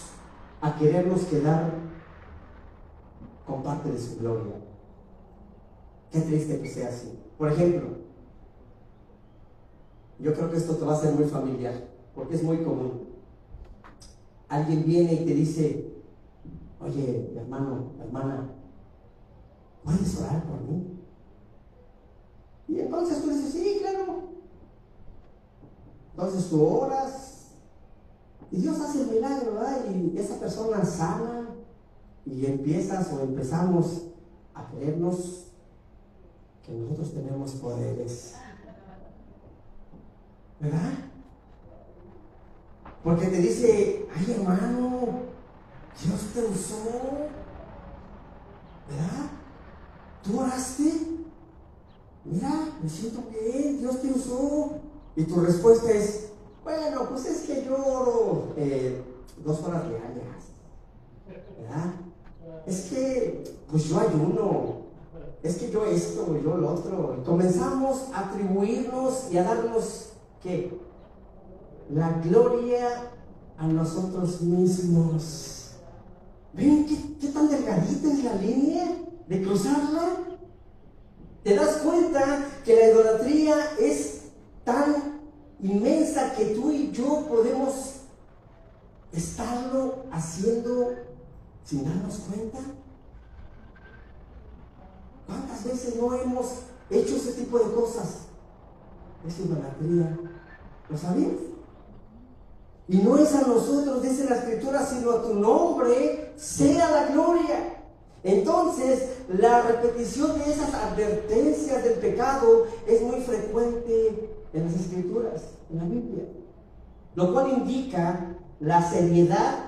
a querernos quedar con parte de su gloria. Qué triste que sea así. Por ejemplo, yo creo que esto te va a ser muy familiar, porque es muy común. Alguien viene y te dice, oye, hermano, hermana, ¿puedes orar por mí? Y entonces tú dices, sí, claro. Entonces tú oras y Dios hace el milagro, ¿verdad? Y esa persona sana y empiezas o empezamos a creernos que nosotros tenemos poderes, ¿verdad? Porque te dice, ay hermano, Dios te usó, ¿verdad? ¿Tú oraste? Mira, me siento bien, Dios te usó. Y tu respuesta es, bueno, pues es que yo oro 2 horas diarias, ¿verdad? Es que, pues yo ayuno, es que yo esto, yo lo otro. Y comenzamos a atribuirnos y a darnos, ¿qué? La gloria a nosotros mismos. ¿Ven qué tan delgadita es la línea de cruzarla? ¿Te das cuenta que la idolatría es tan inmensa que tú y yo podemos estarlo haciendo sin darnos cuenta? ¿Cuántas veces no hemos hecho ese tipo de cosas? Es idolatría. ¿Lo sabías? Y no es a nosotros, dice la Escritura, sino a tu nombre sea la gloria. Entonces, la repetición de esas advertencias del pecado es muy frecuente en las Escrituras, en la Biblia, lo cual indica la seriedad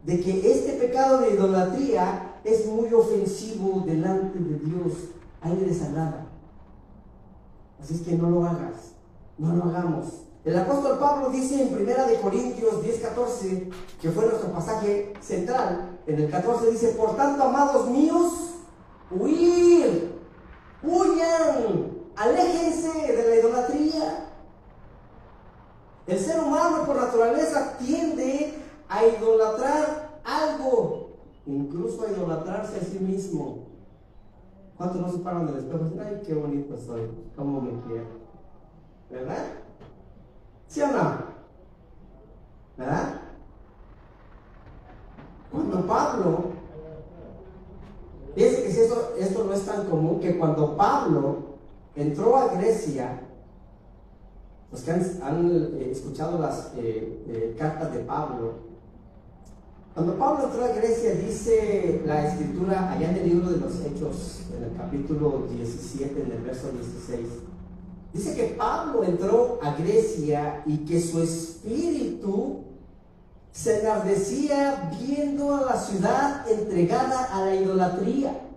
de que este pecado de idolatría es muy ofensivo delante de Dios. A Él le desagrada. Así es que no lo hagas, no lo hagamos. El apóstol Pablo dice en 1 Corintios 10:14, que fue nuestro pasaje central, en el 14 dice: por tanto, amados míos, huyan, aléjense de la idolatría. El ser humano por naturaleza tiende a idolatrar algo, incluso a idolatrarse a sí mismo. ¿Cuántos no se paran del espejo y dicen: ay, qué bonito soy, cómo me quiero? ¿Verdad? ¿Sí o no? ¿Verdad? Cuando Pablo, fíjense que esto no es tan común, que cuando Pablo entró a Grecia, los que han escuchado las cartas de Pablo, cuando Pablo entró a Grecia, dice la Escritura allá en el libro de los Hechos, en el capítulo 17, en el verso 16, dice que Pablo entró a Grecia y que su espíritu se enardecía viendo a la ciudad entregada a la idolatría.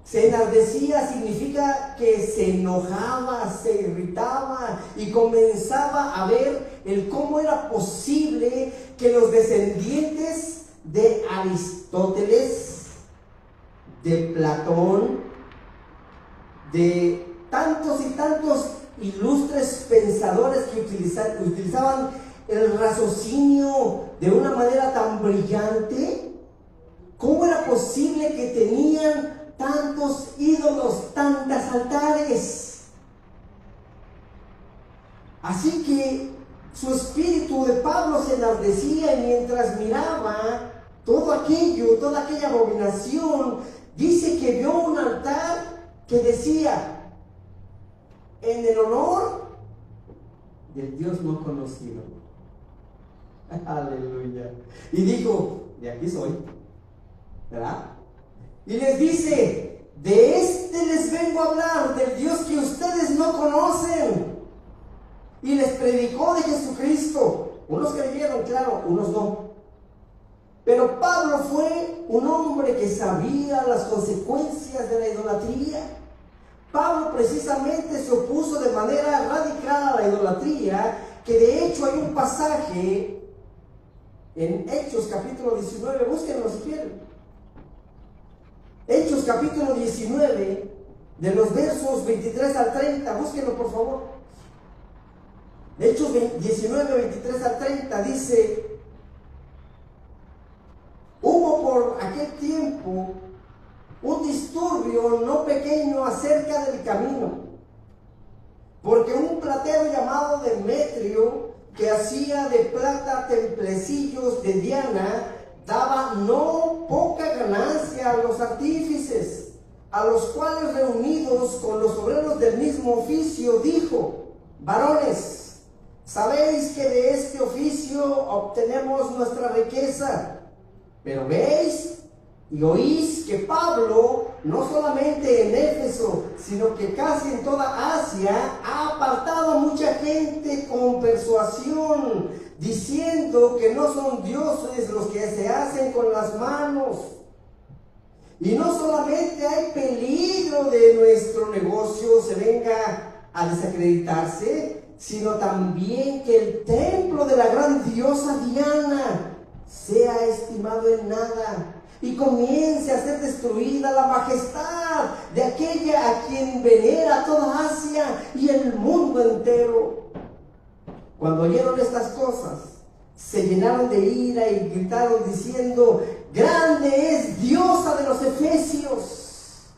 Se enardecía significa que se enojaba, se irritaba y comenzaba a ver el cómo era posible que los descendientes de Aristóteles, de Platón, de tantos y tantos ilustres pensadores que utilizaban el raciocinio de una manera tan brillante, ¿cómo era posible que tenían tantos ídolos, tantos altares? Así que su espíritu de Pablo se enardecía, y mientras miraba todo aquello, toda aquella abominación, dice que vio un altar que decía: en el honor del Dios no conocido. Aleluya. Y dijo: de aquí soy, ¿verdad? Y les dice: de este les vengo a hablar, del Dios que ustedes no conocen. Y les predicó de Jesucristo. Unos creyeron, claro, unos no. Pero Pablo fue un hombre que sabía las consecuencias de la idolatría. Pablo precisamente se opuso de manera radical a la idolatría, que de hecho hay un pasaje en Hechos capítulo 19, búsquenlo si quieren. Hechos capítulo 19, de los versos 23 al 30, búsquenlo por favor. Hechos 19, 23 al 30 dice: hubo por aquel tiempo un disturbio no pequeño acerca del camino, porque un platero llamado Demetrio, que hacía de plata templecillos de Diana, daba no poca ganancia a los artífices, a los cuales, reunidos con los obreros del mismo oficio, dijo: varones, sabéis que de este oficio obtenemos nuestra riqueza, pero veis y oís que Pablo, no solamente en Éfeso, sino que casi en toda Asia, ha apartado a mucha gente con persuasión, diciendo que no son dioses los que se hacen con las manos. Y no solamente hay peligro de nuestro negocio se venga a desacreditarse, sino también que el templo de la gran diosa Diana sea estimado en nada, y comience a ser destruida la majestad de aquella a quien venera toda Asia y el mundo entero. Cuando oyeron estas cosas, se llenaron de ira y gritaron diciendo: grande es diosa de los efesios.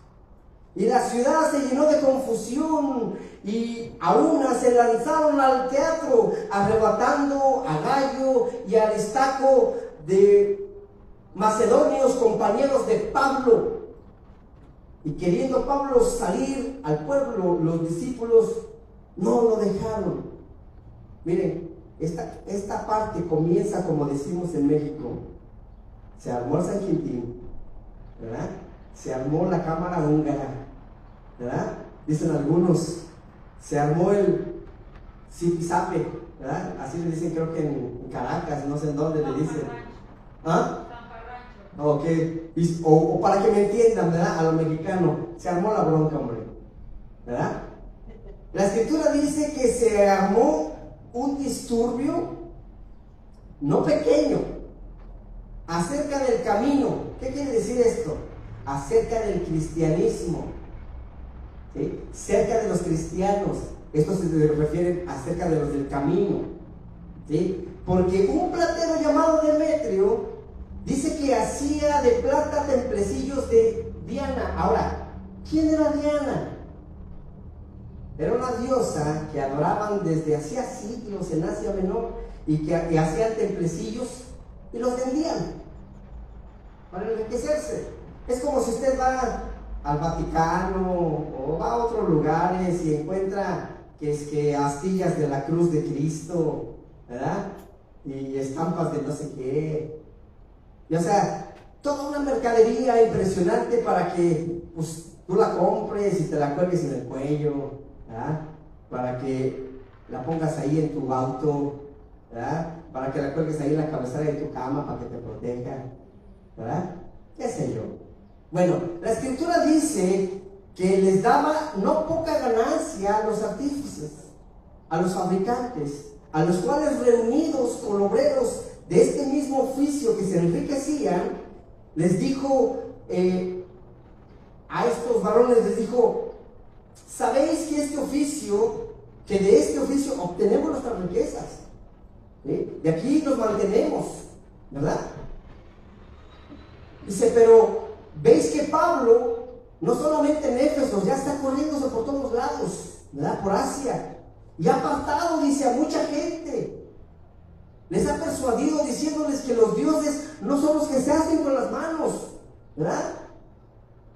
Y la ciudad se llenó de confusión, y a una se lanzaron al teatro, arrebatando a Gayo y a Aristarco, de macedonios compañeros de Pablo. Y queriendo Pablo salir al pueblo, los discípulos no lo dejaron. Miren, esta parte comienza como decimos en México. Se armó el San Quintín, ¿verdad? Se armó la cámara húngara, ¿verdad? Dicen algunos, se armó el zipizape, ¿verdad? Así le dicen, creo que en Caracas, no sé en dónde le dicen. ¿Ah? Ok, o para que me entiendan, ¿verdad? A lo mexicano, se armó la bronca, hombre, ¿verdad? La escritura dice que se armó un disturbio, no pequeño, acerca del camino. ¿Qué quiere decir esto? Acerca del cristianismo, ¿sí? Cerca de los cristianos. Esto se refiere acerca de los del camino, ¿sí? Porque un platero llamado Demetrio dice que hacía de plata templecillos de Diana. Ahora, ¿quién era Diana? Era una diosa que adoraban desde hacía siglos en Asia Menor, y que hacían templecillos y los vendían para enriquecerse. Es como si usted va al Vaticano o va a otros lugares y encuentra que astillas de la cruz de Cristo, ¿verdad? Y estampas de no sé qué. Y, o sea, toda una mercadería impresionante para que pues, tú la compres y te la cuelgues en el cuello, ¿verdad? Para que la pongas ahí en tu auto, ¿verdad? Para que la cuelgues ahí en la cabecera de tu cama para que te proteja, ¿verdad? ¿Qué sé yo? Bueno, la escritura dice que les daba no poca ganancia a los artífices, a los fabricantes, a los cuales, reunidos con obreros de este mismo oficio que se enriquecían, les dijo a estos varones, les dijo: sabéis que de este oficio obtenemos nuestras riquezas, ¿sí? De aquí nos mantenemos, ¿verdad? Dice, pero veis que Pablo no solamente en Éfeso, ya está corriéndose por todos lados, ¿verdad? Por Asia, y ha apartado, dice, a mucha gente. Les ha persuadido diciéndoles que los dioses no son los que se hacen con las manos, ¿verdad?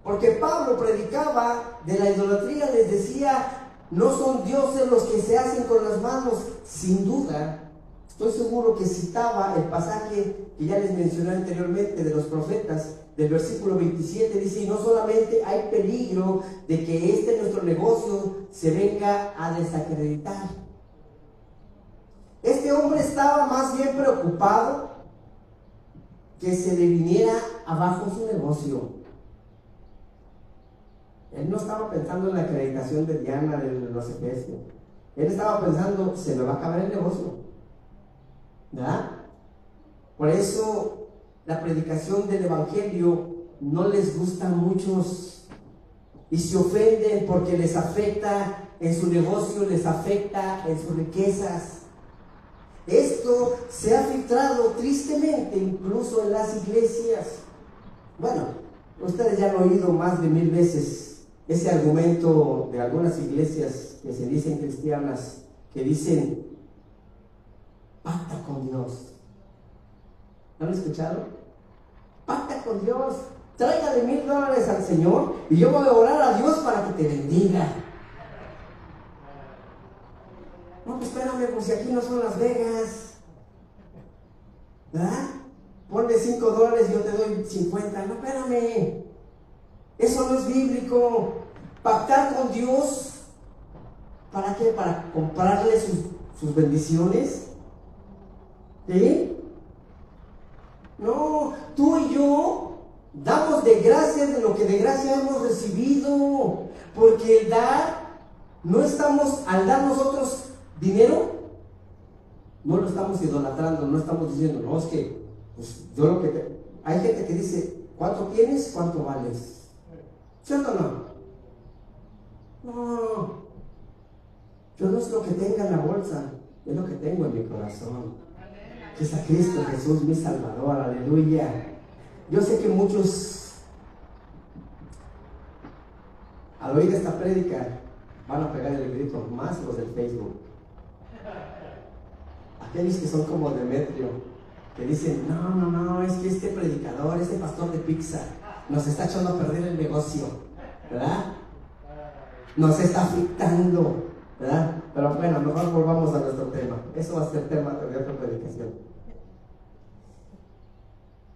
Porque Pablo predicaba de la idolatría, les decía: no son dioses los que se hacen con las manos. Sin duda, estoy seguro que citaba el pasaje que ya les mencioné anteriormente de los profetas, del versículo 27, dice: y no solamente hay peligro de que nuestro negocio se venga a desacreditar. Este hombre estaba más bien preocupado que se le viniera abajo su negocio. Él no estaba pensando en la acreditación de Diana, de los efesios. Él estaba pensando: se me va a acabar el negocio, ¿verdad? Por eso la predicación del evangelio no les gusta a muchos y se ofenden porque les afecta en su negocio, les afecta en sus riquezas. Esto se ha filtrado tristemente incluso en las iglesias. Bueno, ustedes ya han oído más de 1000 veces ese argumento de algunas iglesias que se dicen cristianas, que dicen: pacta con Dios. ¿Lo han escuchado? Pacta con Dios, tráigale $1000 al Señor y yo voy a orar a Dios para que te bendiga. No, pues espérame, pues si aquí no son Las Vegas, ¿verdad? Ponle $5 y yo te doy 50. No, espérame, eso no es bíblico. Pactar con Dios, ¿para qué? Para comprarle sus bendiciones, ¿sí? No, tú y yo damos de gracia de lo que de gracia hemos recibido, porque el dar, no estamos, al dar nosotros dinero, no lo estamos idolatrando, no estamos diciendo: no, es que pues yo lo que hay gente que dice: ¿Cuánto tienes? ¿Cuánto vales? ¿Sí o no? No. Yo no es lo que tenga en la bolsa, es lo que tengo en mi corazón. Que es a Cristo Jesús, mi Salvador, aleluya. Yo sé que muchos, al oír esta prédica, van a pegar el grito, más los del Facebook. Aquellos que son como Demetrio, que dicen, no, es que este predicador, este pastor de pizza, nos está echando a perder el negocio, ¿verdad? Nos está afectando, ¿verdad? Pero bueno, mejor volvamos a nuestro tema. Eso va a ser tema de otra predicación.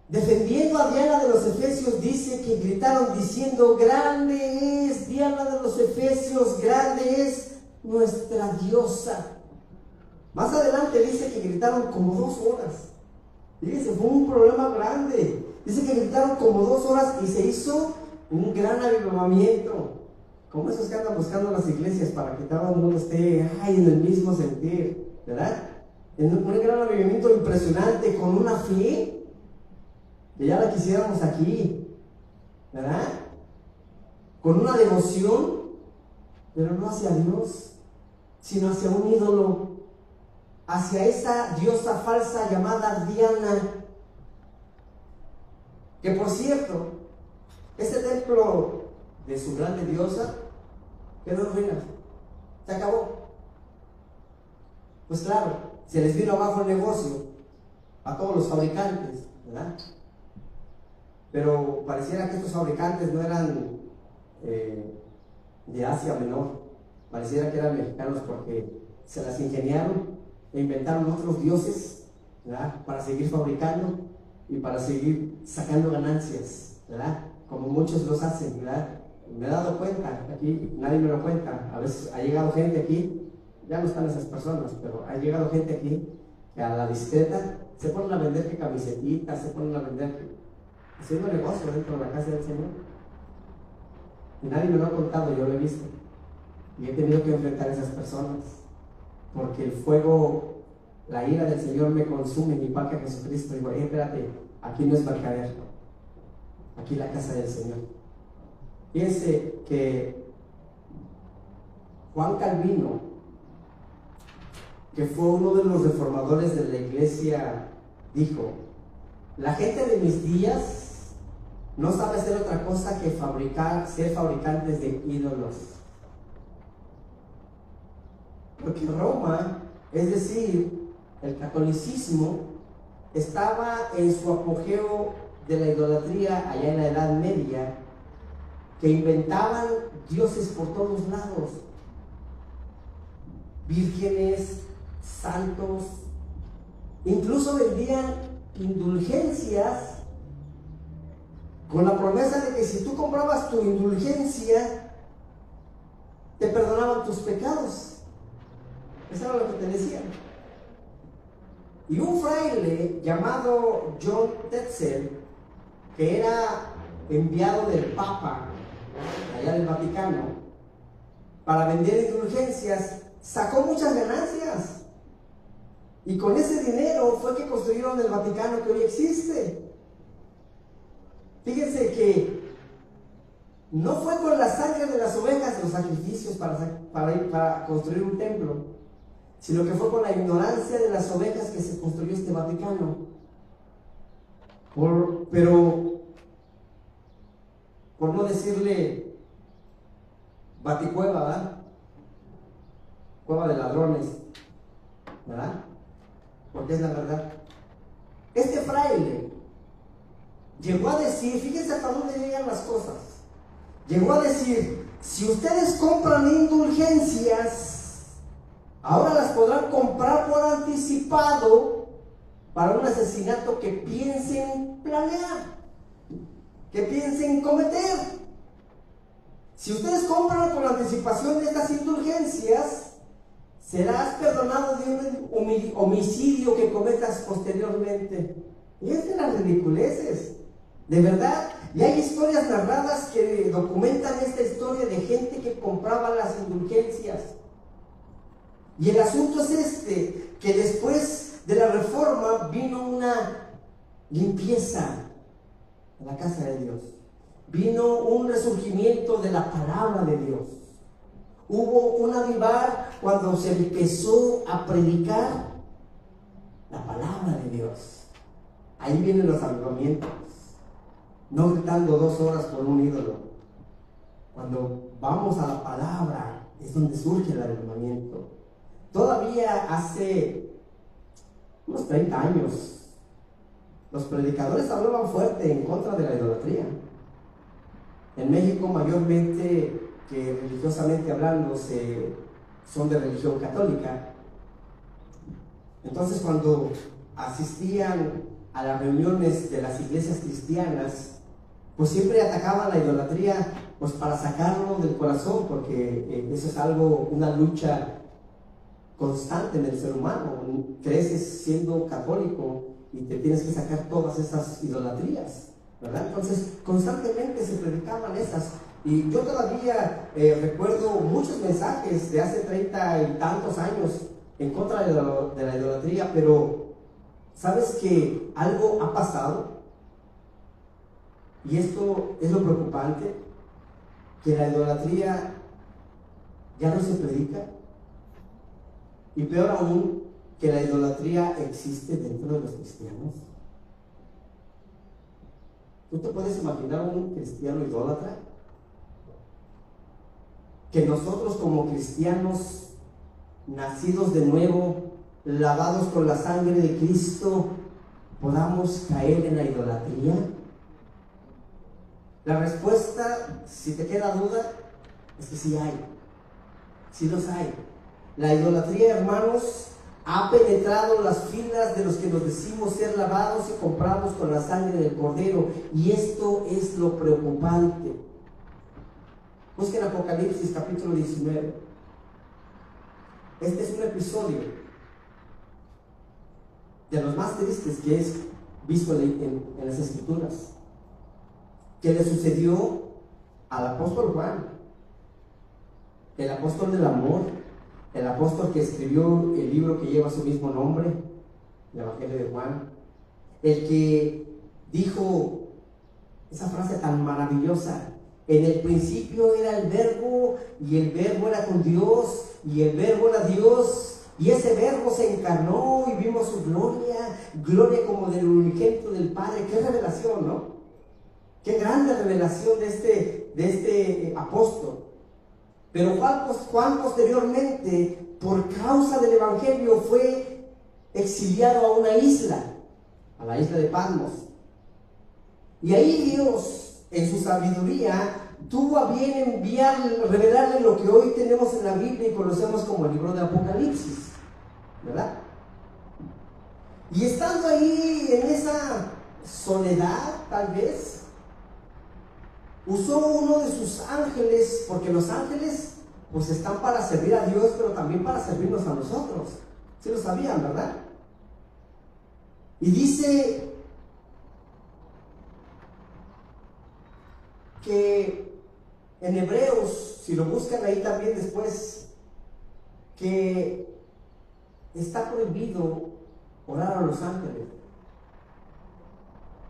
Defendiendo a Diana de los Efesios, dice que gritaron diciendo: grande es Diana de los Efesios, grande es nuestra diosa. Más adelante dice que gritaron como 2 horas. Fíjense, fue un problema grande. Dice que gritaron como 2 horas y se hizo un gran avivamiento. Como esos que andan buscando las iglesias para que todo el mundo esté en el mismo sentir, ¿verdad? En un gran avivamiento impresionante, con una fe que ya la quisiéramos aquí, ¿verdad? Con una devoción, pero no hacia Dios, sino hacia un ídolo, hacia esa diosa falsa llamada Diana. Que por cierto, este templo de su grande diosa quedó en ruinas, se acabó. Pues claro, se les vino abajo el negocio a todos los fabricantes, ¿verdad? Pero pareciera que estos fabricantes no eran de Asia Menor, pareciera que eran mexicanos, porque se las ingeniaron e inventaron otros dioses, ¿verdad? Para seguir fabricando y para seguir sacando ganancias, ¿verdad? Como muchos los hacen, ¿verdad? Me he dado cuenta, aquí nadie me lo cuenta, a veces ha llegado gente aquí, ya no están esas personas, pero ha llegado gente aquí que a la discreta se ponen a vender que camisetitas, se ponen a vender haciendo negocio dentro de la casa del Señor. Y nadie me lo ha contado, yo lo he visto. Y he tenido que enfrentar a esas personas, porque el fuego, la ira del Señor me consume, mi Padre Jesucristo. Digo, espérate, aquí no es mercader, aquí la casa del Señor. Fíjense que Juan Calvino, que fue uno de los reformadores de la iglesia, dijo: la gente de mis días no sabe hacer otra cosa que ser fabricantes de ídolos. Porque Roma, es decir, el catolicismo, estaba en su apogeo de la idolatría allá en la Edad Media, que inventaban dioses por todos lados, vírgenes, santos, incluso vendían indulgencias con la promesa de que si tú comprabas tu indulgencia te perdonaban tus pecados. Eso era lo que te decían. Y un fraile llamado John Tetzel, que era enviado del Papa allá del Vaticano para vender indulgencias, sacó muchas ganancias. Y con ese dinero fue que construyeron el Vaticano que hoy existe. Fíjense que no fue con la sangre de las ovejas los sacrificios para construir un templo, sino que fue con la ignorancia de las ovejas que se construyó este Vaticano. Pero, por no decirle Baticueva, ¿verdad? Cueva de ladrones, ¿verdad? Porque es la verdad. Este fraile llegó a decir, fíjense hasta dónde llegan las cosas, llegó a decir: si ustedes compran indulgencias, ahora las podrán comprar por anticipado para un asesinato que piensen planear, que piensen cometer. Si ustedes compran por anticipación de estas indulgencias, serás perdonado de un homicidio que cometas posteriormente. Y es de las ridiculeces, de verdad. Y hay historias narradas que documentan esta historia de gente que compraba las indulgencias. Y el asunto es que después de la reforma vino una limpieza a la casa de Dios. Vino un resurgimiento de la palabra de Dios. Hubo un avivar cuando se empezó a predicar la palabra de Dios. Ahí vienen los avivamientos. No gritando 2 horas por un ídolo. Cuando vamos a la palabra es donde surge el avivamiento. Todavía hace unos 30 años los predicadores hablaban fuerte en contra de la idolatría. En México mayormente, que religiosamente hablando son de religión católica. Entonces cuando asistían a las reuniones de las iglesias cristianas, pues siempre atacaban la idolatría, pues para sacarlo del corazón, porque eso es algo, una lucha constante en el ser humano. Creces siendo católico y te tienes que sacar todas esas idolatrías, ¿verdad? Entonces constantemente se predicaban esas. Y yo todavía recuerdo muchos mensajes de hace 30 y tantos años en contra de la idolatría, pero ¿sabes que algo ha pasado? Y esto es lo preocupante, que la idolatría ya no se predica. Y peor aún, que la idolatría existe dentro de los cristianos. ¿Tú te puedes imaginar un cristiano idólatra? Que nosotros como cristianos, nacidos de nuevo, lavados con la sangre de Cristo, podamos caer en la idolatría. La respuesta, si te queda duda, es que sí hay, sí los hay. La idolatría, hermanos, ha penetrado las filas de los que nos decimos ser lavados y comprados con la sangre del Cordero, y esto es lo preocupante. Busquen Apocalipsis capítulo 19. Este es un episodio de los más tristes que es visto en las Escrituras, que le sucedió al apóstol Juan, el apóstol del amor, el apóstol que escribió el libro que lleva su mismo nombre, el Evangelio de Juan, el que dijo esa frase tan maravillosa: en el principio era el verbo, y el verbo era con Dios, y el verbo era Dios, y ese verbo se encarnó y vimos su gloria, gloria como del unigénito del Padre. Qué revelación, ¿no? Qué grande revelación de este apóstol. Pero Juan posteriormente, por causa del Evangelio, fue exiliado a una isla, a la isla de Patmos. Y ahí Dios, en su sabiduría, tuvo a bien revelarle lo que hoy tenemos en la Biblia y conocemos como el libro de Apocalipsis, ¿verdad? Y estando ahí en esa soledad, tal vez, usó uno de sus ángeles, porque los ángeles pues están para servir a Dios, pero también para servirnos a nosotros. ¿Sí lo sabían, verdad? Y dice que en Hebreos, si lo buscan ahí también después, que está prohibido orar a los ángeles,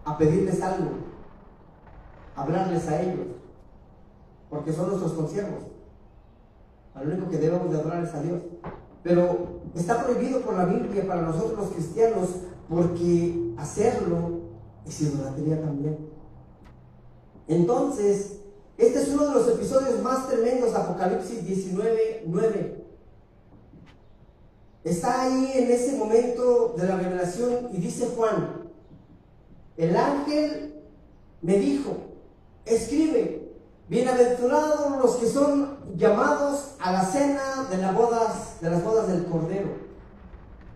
a pedirles algo, hablarles a ellos, porque son nuestros consiervos. Al único que debemos de adorar es a Dios. Pero está prohibido por la Biblia para nosotros los cristianos, porque hacerlo es idolatría también. Entonces, este es uno de los episodios más tremendos de Apocalipsis 19:9. Está ahí en ese momento de la revelación y dice Juan: el ángel me dijo, escribe, bienaventurados los que son llamados a la cena de las bodas del Cordero.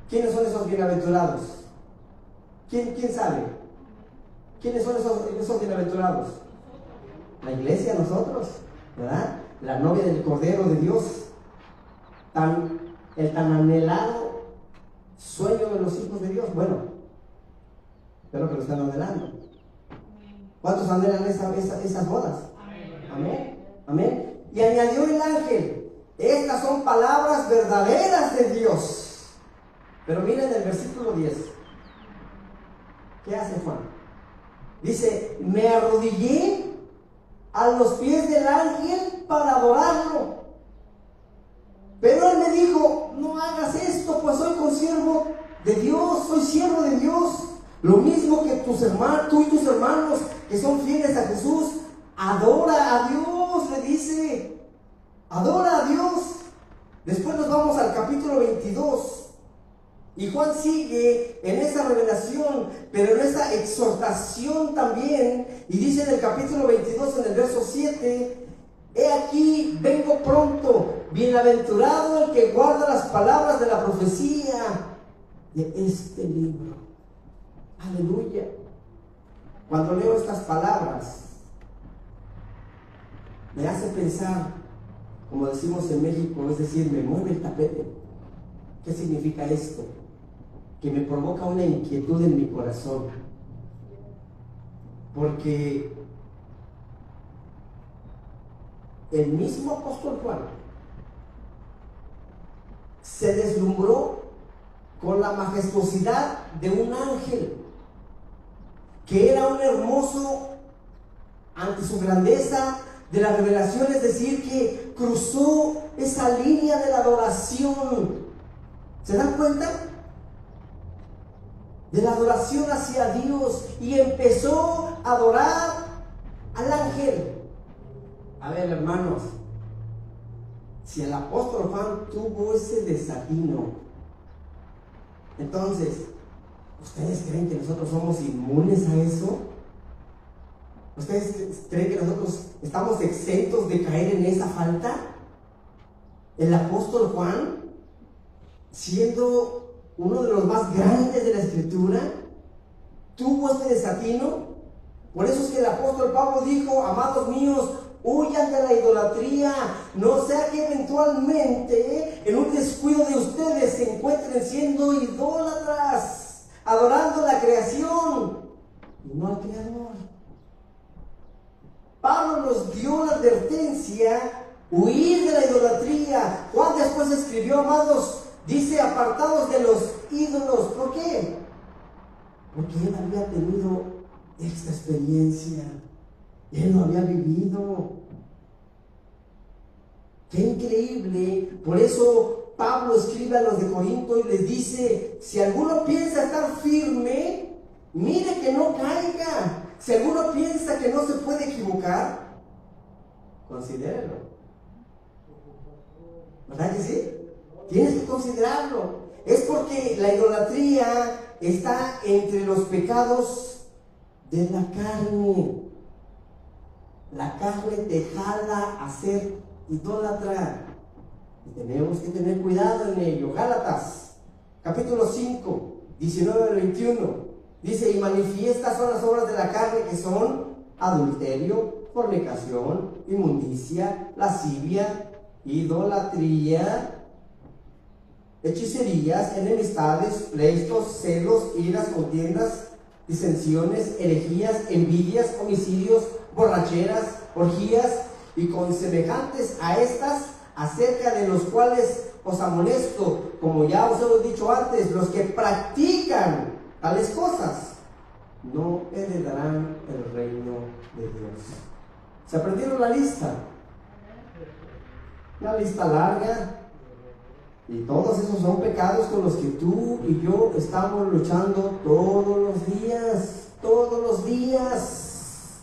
¿Quiénes son esos bienaventurados? ¿Quién sabe? ¿Quiénes son esos bienaventurados? La iglesia, nosotros, ¿verdad? La novia del Cordero de Dios. El tan anhelado sueño de los hijos de Dios. Bueno, espero que lo estén anhelando. ¿Cuántos anhelan esas bodas? Amén. Amén. Y añadió el ángel: estas son palabras verdaderas de Dios. Pero miren el versículo 10. ¿Qué hace Juan? Dice, me arrodillé a los pies del ángel para adorarlo. Pero él me dijo, no hagas esto, pues soy consiervo de Dios, soy siervo de Dios. Lo mismo que tú y tus hermanos que son fieles a Jesús. Adora a Dios, le dice. Adora a Dios. Después nos vamos al capítulo 22. Y Juan sigue en esa revelación, pero en esa exhortación también. Y dice en el capítulo 22, en el verso 7, he aquí, vengo pronto, bienaventurado el que guarda las palabras de la profecía de este libro. Aleluya. Cuando leo estas palabras, me hace pensar, como decimos en México, es decir, me mueve el tapete. ¿Qué significa esto? Que me provoca una inquietud en mi corazón. Porque el mismo apóstol Juan se deslumbró con la majestuosidad de un ángel, que era un hermoso ante su grandeza de la revelación, es decir, que cruzó esa línea de la adoración. ¿Se dan cuenta? De la adoración hacia Dios, y empezó a adorar al ángel. A ver, hermanos, si el apóstol Juan tuvo ese desatino, entonces, ¿ustedes creen que nosotros somos inmunes a eso? ¿Ustedes creen que nosotros estamos exentos de caer en esa falta? El apóstol Juan, siendo uno de los más grandes de la Escritura, tuvo este desatino. Por eso es que el apóstol Pablo dijo, amados míos, huyan de la idolatría, no sea que eventualmente en un descuido de ustedes se encuentren siendo idólatras, adorando la creación y no al Creador. Pablo nos dio la advertencia, huir de la idolatría. Juan después escribió, amados, dice, apartados de los ídolos. ¿Por qué? Porque él había tenido esta experiencia. Él lo había vivido. ¡Qué increíble! Por eso Pablo escribe a los de Corinto y les dice, si alguno piensa estar firme, mire que no caiga. Si alguno piensa que no se puede equivocar, considérelo. ¿Verdad que sí? Tienes que considerarlo. Es porque la idolatría está entre los pecados de la carne. La carne te jala a ser idólatra. Y tenemos que tener cuidado en ello. Gálatas, capítulo 5, 19 al 21. Dice, y manifiestas son las obras de la carne, que son adulterio, fornicación, inmundicia, lascivia, idolatría, hechicerías, enemistades, pleitos, celos, iras, contiendas, disensiones, herejías, envidias, homicidios, borracheras, orgías y con semejantes a estas, acerca de los cuales os amonesto, como ya os he dicho antes, los que practican tales cosas no heredarán el reino de Dios. ¿Se aprendieron la lista? Una lista larga. Y todos esos son pecados con los que tú y yo estamos luchando todos los días. Todos los días.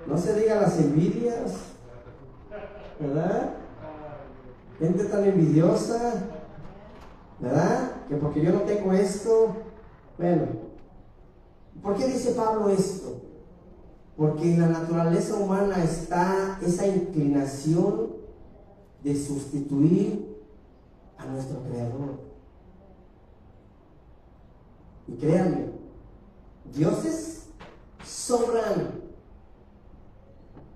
No se digan las envidias, ¿verdad? Gente tan envidiosa, ¿verdad? Que porque yo no tengo esto. Bueno, ¿por qué dice Pablo esto? Porque en la naturaleza humana está esa inclinación de sustituir a nuestro Creador. Y créanme, dioses sobran,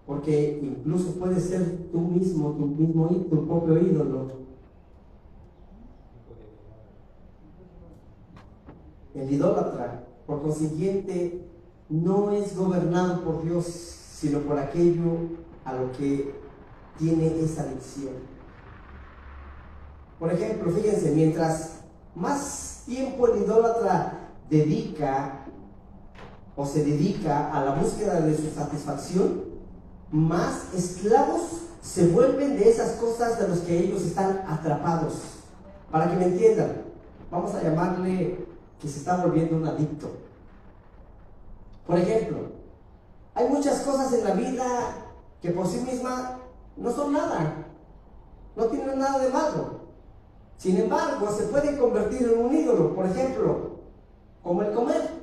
porque incluso puedes ser tú mismo, tu propio ídolo. El idólatra, por consiguiente, no es gobernado por Dios, sino por aquello a lo que tiene esa adicción. Por ejemplo, fíjense, mientras más tiempo el idólatra dedica o se dedica a la búsqueda de su satisfacción, más esclavos se vuelven de esas cosas de los que ellos están atrapados. Para que me entiendan, vamos a llamarle que se está volviendo un adicto. Por ejemplo, hay muchas cosas en la vida que por sí mismas no son nada, no tienen nada de malo. Sin embargo, se pueden convertir en un ídolo. Por ejemplo, como el comer.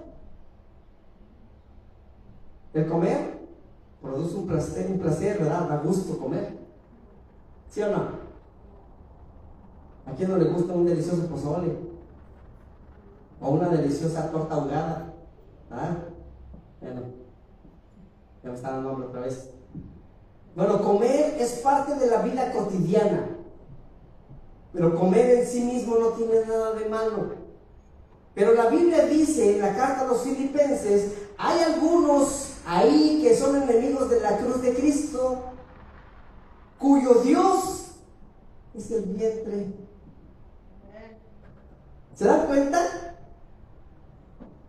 El comer produce un placer, ¿verdad? Da gusto comer. ¿Sí o no? ¿A quién no le gusta un delicioso pozole? O una deliciosa torta ahogada. ¿Ah? Bueno, ya me está dando hambre otra vez. Bueno, comer es parte de la vida cotidiana. Pero comer en sí mismo no tiene nada de malo. Pero la Biblia dice en la carta a los Filipenses, hay algunos ahí que son enemigos de la cruz de Cristo, cuyo Dios es el vientre. ¿Se dan cuenta?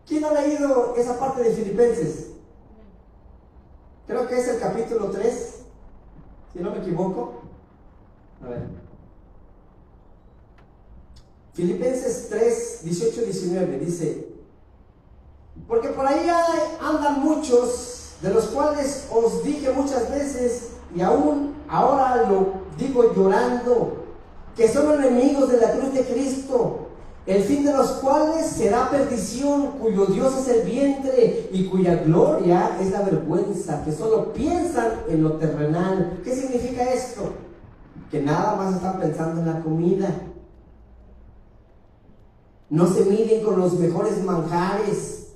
¿Quién ha leído esa parte de Filipenses? Creo que es el capítulo 3, si no me equivoco. A ver. Filipenses 3, 18 y 19 dice: porque por ahí andan muchos, de los cuales os dije muchas veces, y aún ahora lo digo llorando, que son enemigos de la cruz de Cristo, el fin de los cuales será perdición, cuyo Dios es el vientre y cuya gloria es la vergüenza, que solo piensan en lo terrenal. ¿Qué significa esto? Que nada más están pensando en la comida. No se miden con los mejores manjares,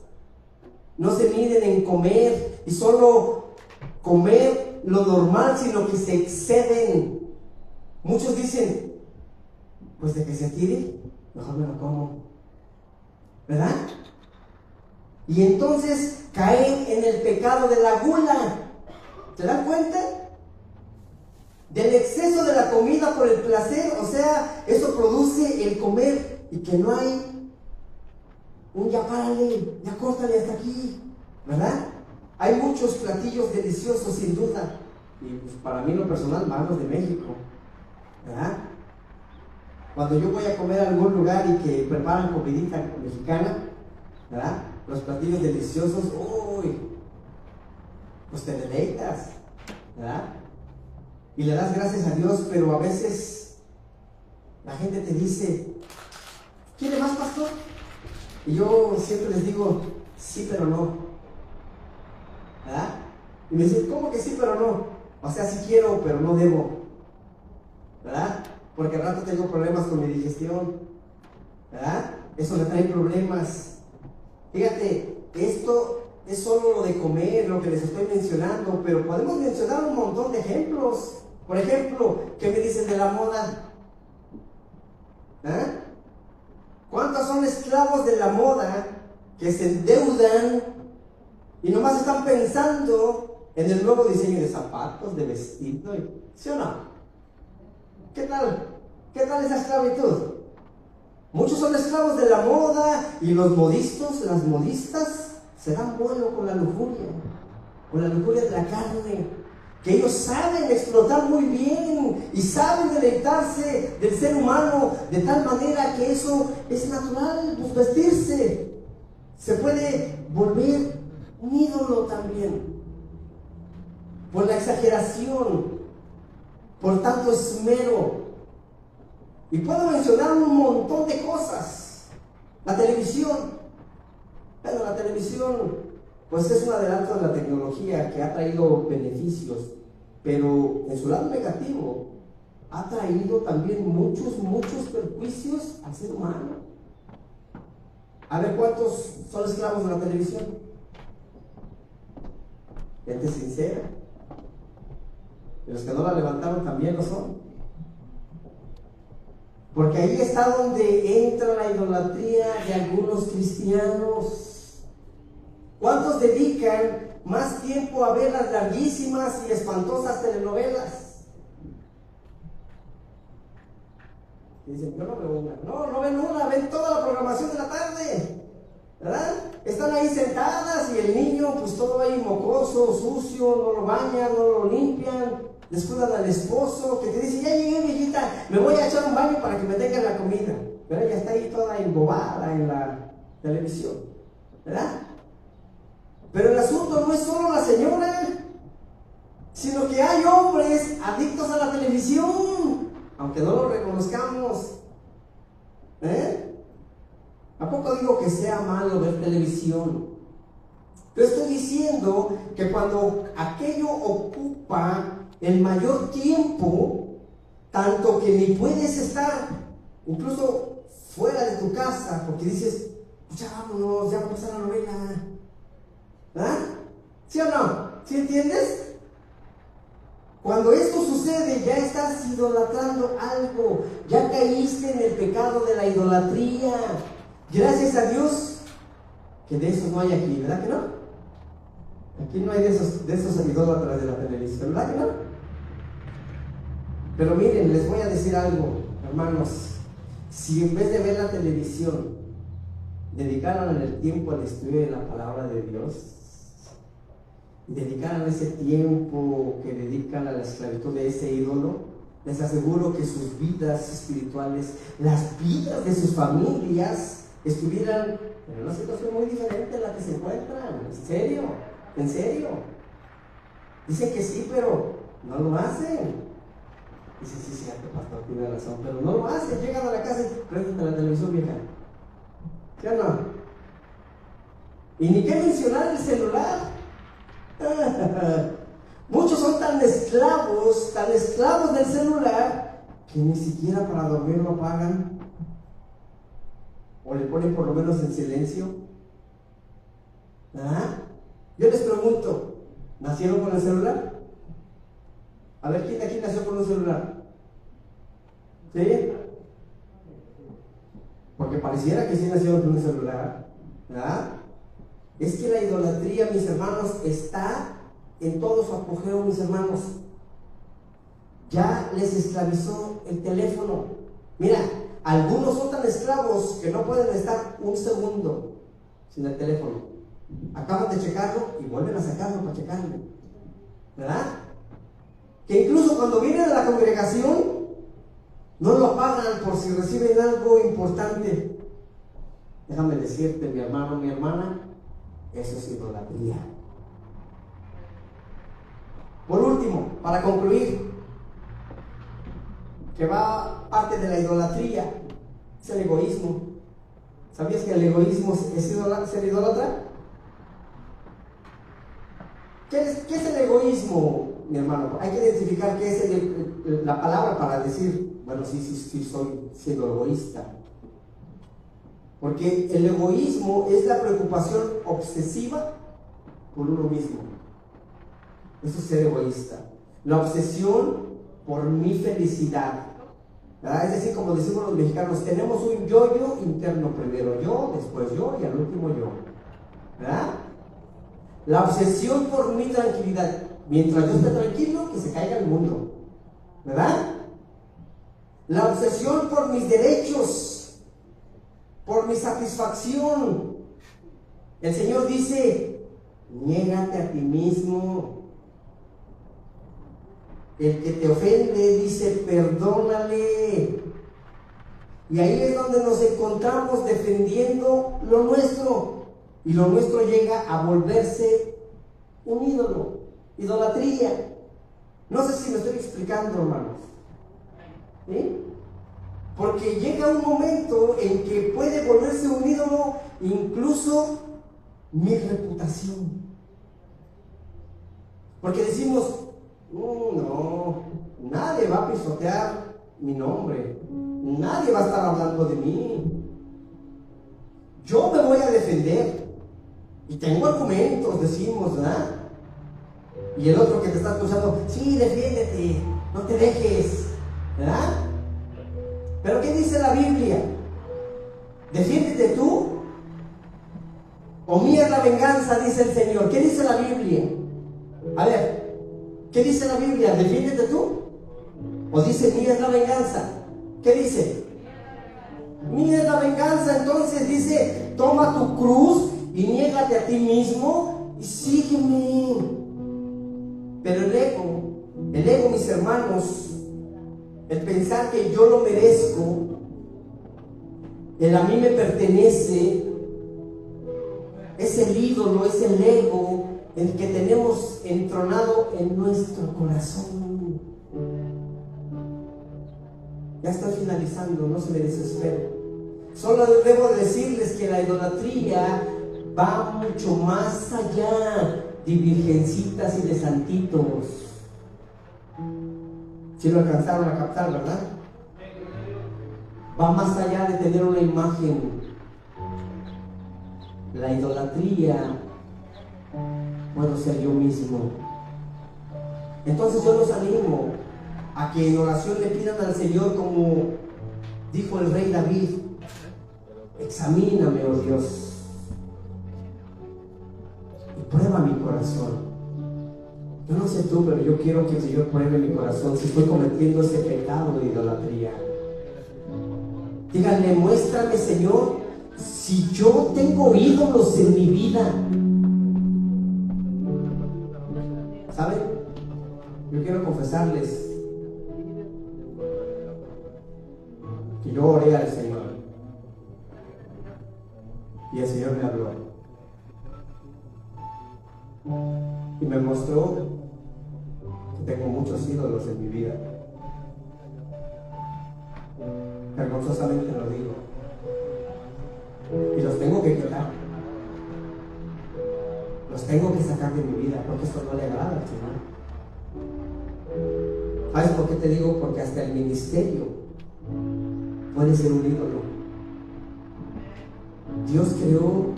no se miden en comer y solo comer lo normal, sino que se exceden. Muchos dicen, pues de que se tire, mejor me lo como, ¿verdad? Y entonces caen en el pecado de la gula. ¿Se dan cuenta? Del exceso de la comida por el placer. O sea, eso produce el comer y que no hay un ya párale, ya córtale hasta aquí, ¿verdad? Hay muchos platillos deliciosos sin duda, y pues para mí en lo personal más los de México, ¿verdad? Cuando yo voy a comer a algún lugar y que preparan comidita mexicana, ¿verdad? Los platillos deliciosos, uy, pues te deleitas, ¿verdad? Y le das gracias a Dios, pero a veces la gente te dice, ¿quiere más, pastor? Y yo siempre les digo, sí, pero no, ¿verdad? Y me dicen, ¿cómo que sí, pero no? O sea, sí quiero, pero no debo, ¿verdad? Porque al rato tengo problemas con mi digestión, ¿verdad? Eso me trae problemas. Fíjate, esto es solo lo de comer, lo que les estoy mencionando, pero podemos mencionar un montón de ejemplos. Por ejemplo, ¿qué me dicen de la moda? ¿Eh? ¿Cuántos son esclavos de la moda que se endeudan y nomás están pensando en el nuevo diseño de zapatos, de vestido? ¿Sí o no? ¿Qué tal? ¿Qué tal esa esclavitud? Muchos son esclavos de la moda y los modistas, las modistas, se dan vuelo con la lujuria de la carne, que ellos saben explotar muy bien y saben deleitarse del ser humano de tal manera que eso es natural, pues vestirse se puede volver un ídolo también, por la exageración, por tanto esmero. Y puedo mencionar un montón de cosas. La televisión. Bueno, la televisión pues es un adelanto de la tecnología que ha traído beneficios, pero en su lado negativo ha traído también muchos perjuicios al ser humano. A ver, ¿cuántos son esclavos de la televisión? Gente sincera. Y los que no la levantaron también lo son. Porque ahí está donde entra la idolatría de algunos cristianos. ¿Cuántos dedican más tiempo a ver las larguísimas y espantosas telenovelas? Dicen, yo no veo una. No ven una, ven toda la programación de la tarde. ¿verdad? Están ahí sentadas y el niño, pues todo ahí mocoso, sucio, no lo bañan, no lo limpian, descuidan al esposo, que te dice, ya llegué, viejita, me voy a echar un baño para que me tengan la comida. Pero ella está ahí toda embobada en la televisión, ¿verdad? Pero el asunto no es solo la señora, sino que hay hombres adictos a la televisión, aunque no lo reconozcamos. ¿A poco digo que sea malo ver televisión? Yo estoy diciendo que cuando aquello ocupa el mayor tiempo, tanto que ni puedes estar incluso fuera de tu casa, porque dices, pues ya vámonos, ya vamos a la novela. ¿Ah? ¿Sí o no? ¿Sí entiendes? Cuando esto sucede, ya estás idolatrando algo, ya caíste en el pecado de la idolatría. Gracias a Dios que de esos no hay aquí, ¿verdad que no? Aquí no hay de esos idólatras de la televisión, ¿verdad que no? Pero miren, les voy a decir algo, hermanos. Si en vez de ver la televisión dedicaran el tiempo al estudio de la palabra de Dios, dedicaran ese tiempo que dedican a la esclavitud de ese ídolo, les aseguro que sus vidas espirituales, las vidas de sus familias, estuvieran en una situación muy diferente a la que se encuentran. ¿En serio? ¿En serio? Dicen que sí, pero no lo hacen. Dicen, sí, cierto, pastor, tiene razón, pero no lo hacen. Llegan a la casa y préndete la televisión vieja. ¿Sí o no? Y ni qué mencionar el celular. Muchos son tan esclavos del celular, que ni siquiera para dormir lo apagan, o le ponen por lo menos en silencio. ¿Ah? Yo les pregunto, ¿nacieron con el celular? A ver, ¿quién de aquí nació con un celular? ¿Sí? Porque pareciera que sí nacieron con un celular, ¿verdad? Es que la idolatría, mis hermanos, está en todo su apogeo, mis hermanos. Ya les esclavizó el teléfono. Mira, algunos son tan esclavos que no pueden estar un segundo sin el teléfono. Acaban de checarlo y vuelven a sacarlo para checarlo, ¿verdad? Que incluso cuando vienen a la congregación no lo apagan por si reciben algo importante. Déjame decirte, mi hermano, mi hermana, eso es idolatría. Por último, para concluir, que va parte de la idolatría, es el egoísmo. ¿Sabías que el egoísmo es ser idólatra? ¿Qué es el egoísmo, mi hermano? Hay que identificar qué es la palabra para decir, bueno, sí, soy siendo egoísta. Porque el egoísmo es la preocupación obsesiva por uno mismo. Eso es ser egoísta. La obsesión por mi felicidad, ¿verdad? Es decir, como decimos los mexicanos, tenemos un yo interno, primero yo, después yo y al último yo, ¿verdad? La obsesión por mi tranquilidad. Mientras yo esté tranquilo, que se caiga el mundo, ¿verdad? La obsesión por mis derechos, por mi satisfacción. El Señor dice, niégate a ti mismo. El que te ofende, dice, perdónale. Y ahí es donde nos encontramos defendiendo lo nuestro. Y lo nuestro llega a volverse un ídolo, idolatría. No sé si me estoy explicando, hermanos. ¿Sí? Porque llega un momento en que puede volverse un ídolo incluso mi reputación. Porque decimos, no, nadie va a pisotear mi nombre, nadie va a estar hablando de mí. Yo me voy a defender y tengo argumentos, decimos, ¿verdad? Y el otro que te está escuchando, sí, defiéndete, no te dejes, ¿verdad? Pero ¿qué dice la Biblia? ¿Defiéndete tú? ¿O mía es la venganza? Dice el Señor. ¿Qué dice la Biblia? A ver, ¿qué dice la Biblia? ¿Defiéndete tú? ¿O dice mía es la venganza? ¿Qué dice? Mía es la venganza. Entonces dice, toma tu cruz y niégate a ti mismo y sígueme. Pero el ego, mis hermanos, el pensar que yo lo merezco, el a mí me pertenece, es el ídolo, es el ego, el que tenemos entronado en nuestro corazón. Ya estoy finalizando, no se me desesperen. Solo debo decirles que la idolatría va mucho más allá de virgencitas y de santitos. Si lo alcanzaron a captar, ¿verdad? Va más allá de tener una imagen. La idolatría puedo ser yo mismo. Entonces yo los animo a que en oración le pidan al Señor, como dijo el rey David: examíname, oh Dios, y prueba mi corazón. Yo no sé tú, pero yo quiero que el Señor pruebe mi corazón si estoy cometiendo ese pecado de idolatría. Díganle: muéstrame, Señor, si yo tengo ídolos en mi vida. ¿Saben? Yo quiero confesarles que yo oré al Señor y el Señor me habló y me mostró que tengo muchos ídolos en mi vida. Vergonzosamente lo digo, y los tengo que quitar, los tengo que sacar de mi vida, porque esto no le agrada al Señor. ¿Sabes por qué te digo? Porque hasta el ministerio puede ser un ídolo. Dios creó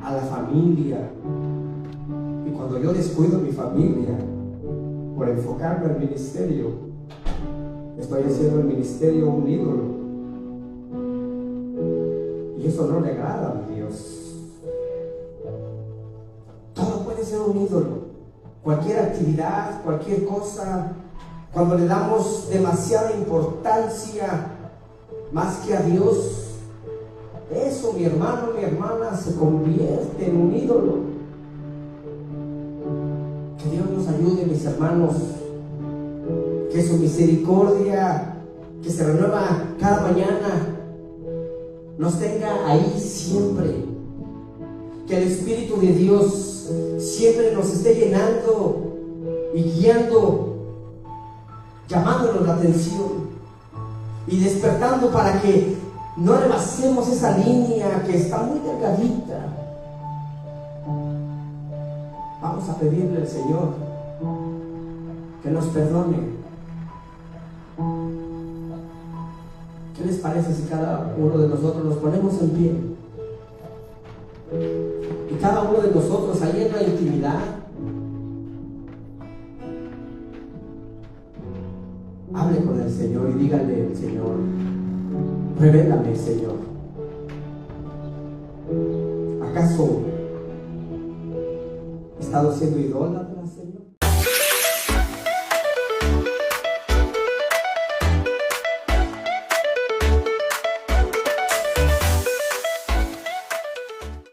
a la familia, y cuando yo descuido mi familia por enfocarme al ministerio, estoy haciendo el ministerio un ídolo, y eso no le agrada a Dios. Todo puede ser un ídolo, cualquier actividad, cualquier cosa. Cuando le damos demasiada importancia más que a Dios, eso, mi hermano, mi hermana, se convierte en un ídolo. Que Dios nos ayude, mis hermanos, que su misericordia, que se renueva cada mañana, nos tenga ahí siempre. Que el Espíritu de Dios siempre nos esté llenando y guiando, llamándonos la atención y despertando para que no rebasemos esa línea que está muy delgadita. Vamos a pedirle al Señor que nos perdone. ¿Qué les parece si cada uno de nosotros nos ponemos en pie? Y cada uno de nosotros ahí en la intimidad hable con el Señor y dígale al Señor: revélame, Señor, ¿acaso he estado siendo idólatra, Señor?